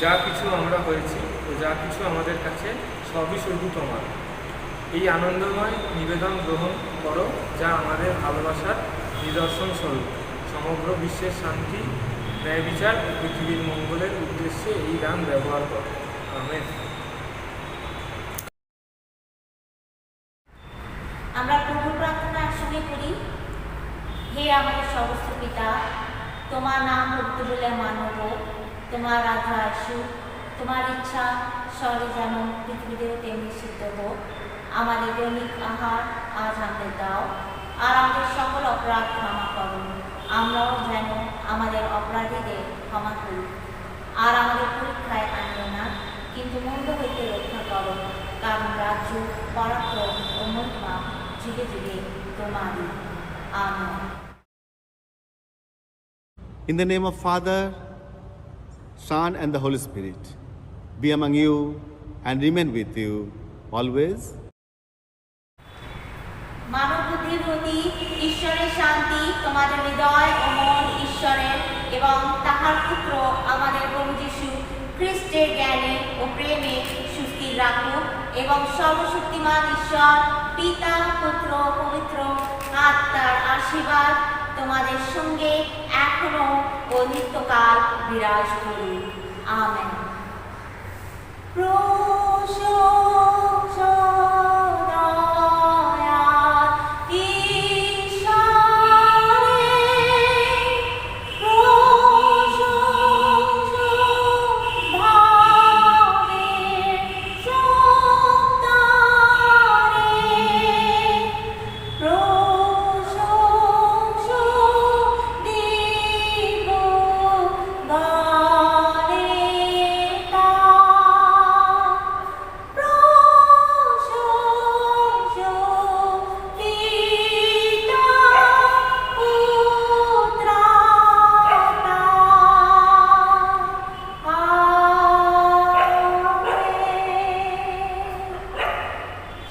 যা কিছু আমরা হয়েছি ও যা কিছু আমাদের কাছে সবই শুধু তোমার। এই আনন্দময় নিবেদন গ্রহণ করো, যা আমাদের ভালোবাসার নিদর্শন স্বরূপ। সমগ্র বিশ্বের শান্তি, ন্যায় বিচার ও পৃথিবীর মঙ্গলের উদ্দেশ্যে এই দান ব্যবহার করো। আমেন। আমরা প্রভু প্রার্থনা একসঙ্গে করি। হে আমাদের সমস্ত পিতা, তোমার নাম ভক্তি বলে মানব, তোমার রাজ্য আসুক, তোমার ইচ্ছা স্বর্গে যেন পৃথিবীতেও তেমনি সিদ্ধ হোক। আমাদের দৈনিক আহার আজ আমাদের দাও, আর আমাদের সকল অপরাধ ক্ষমা করো, আমরাও যেন আমাদের অপরাধীদের ক্ষমা করি। আর আমাদের পরীক্ষায় আনিও না, কিন্তু মন্দ হইতে রক্ষা করো, কারণ রাজ্য, পরাক্রম ও মহিমা যুগে যুগে তোমারই। Amen. In the name of Father, Son and the Holy Spirit, be among you and remain with you always. মানব বুদ্ধির প্রতি ঈশ্বরের শান্তি তোমাদের হৃদয় ও মন ঈশ্বরের এবং তাহার পুত্র আমাদের প্রভু যীশু খ্রিস্টের জ্ঞানে ও প্রেমে সুস্থির রাখুক, এবং সর্বশক্তিমান ঈশ্বর পিতা, পুত্র, পবিত্র আত্মার আশীর্বাদ তোমাদের সঙ্গে এখনো ও নিত্যকাল বিরাজ করুক। আমেন।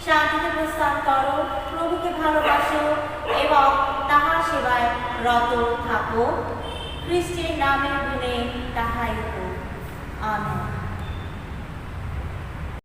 শান্তিতে প্রস্থান করো, প্রভুকে ভালোবাসো এবং তাহার সেবায় রত থাকো। খ্রিস্টের নামের গুণে তাহাই হোক। আমেন।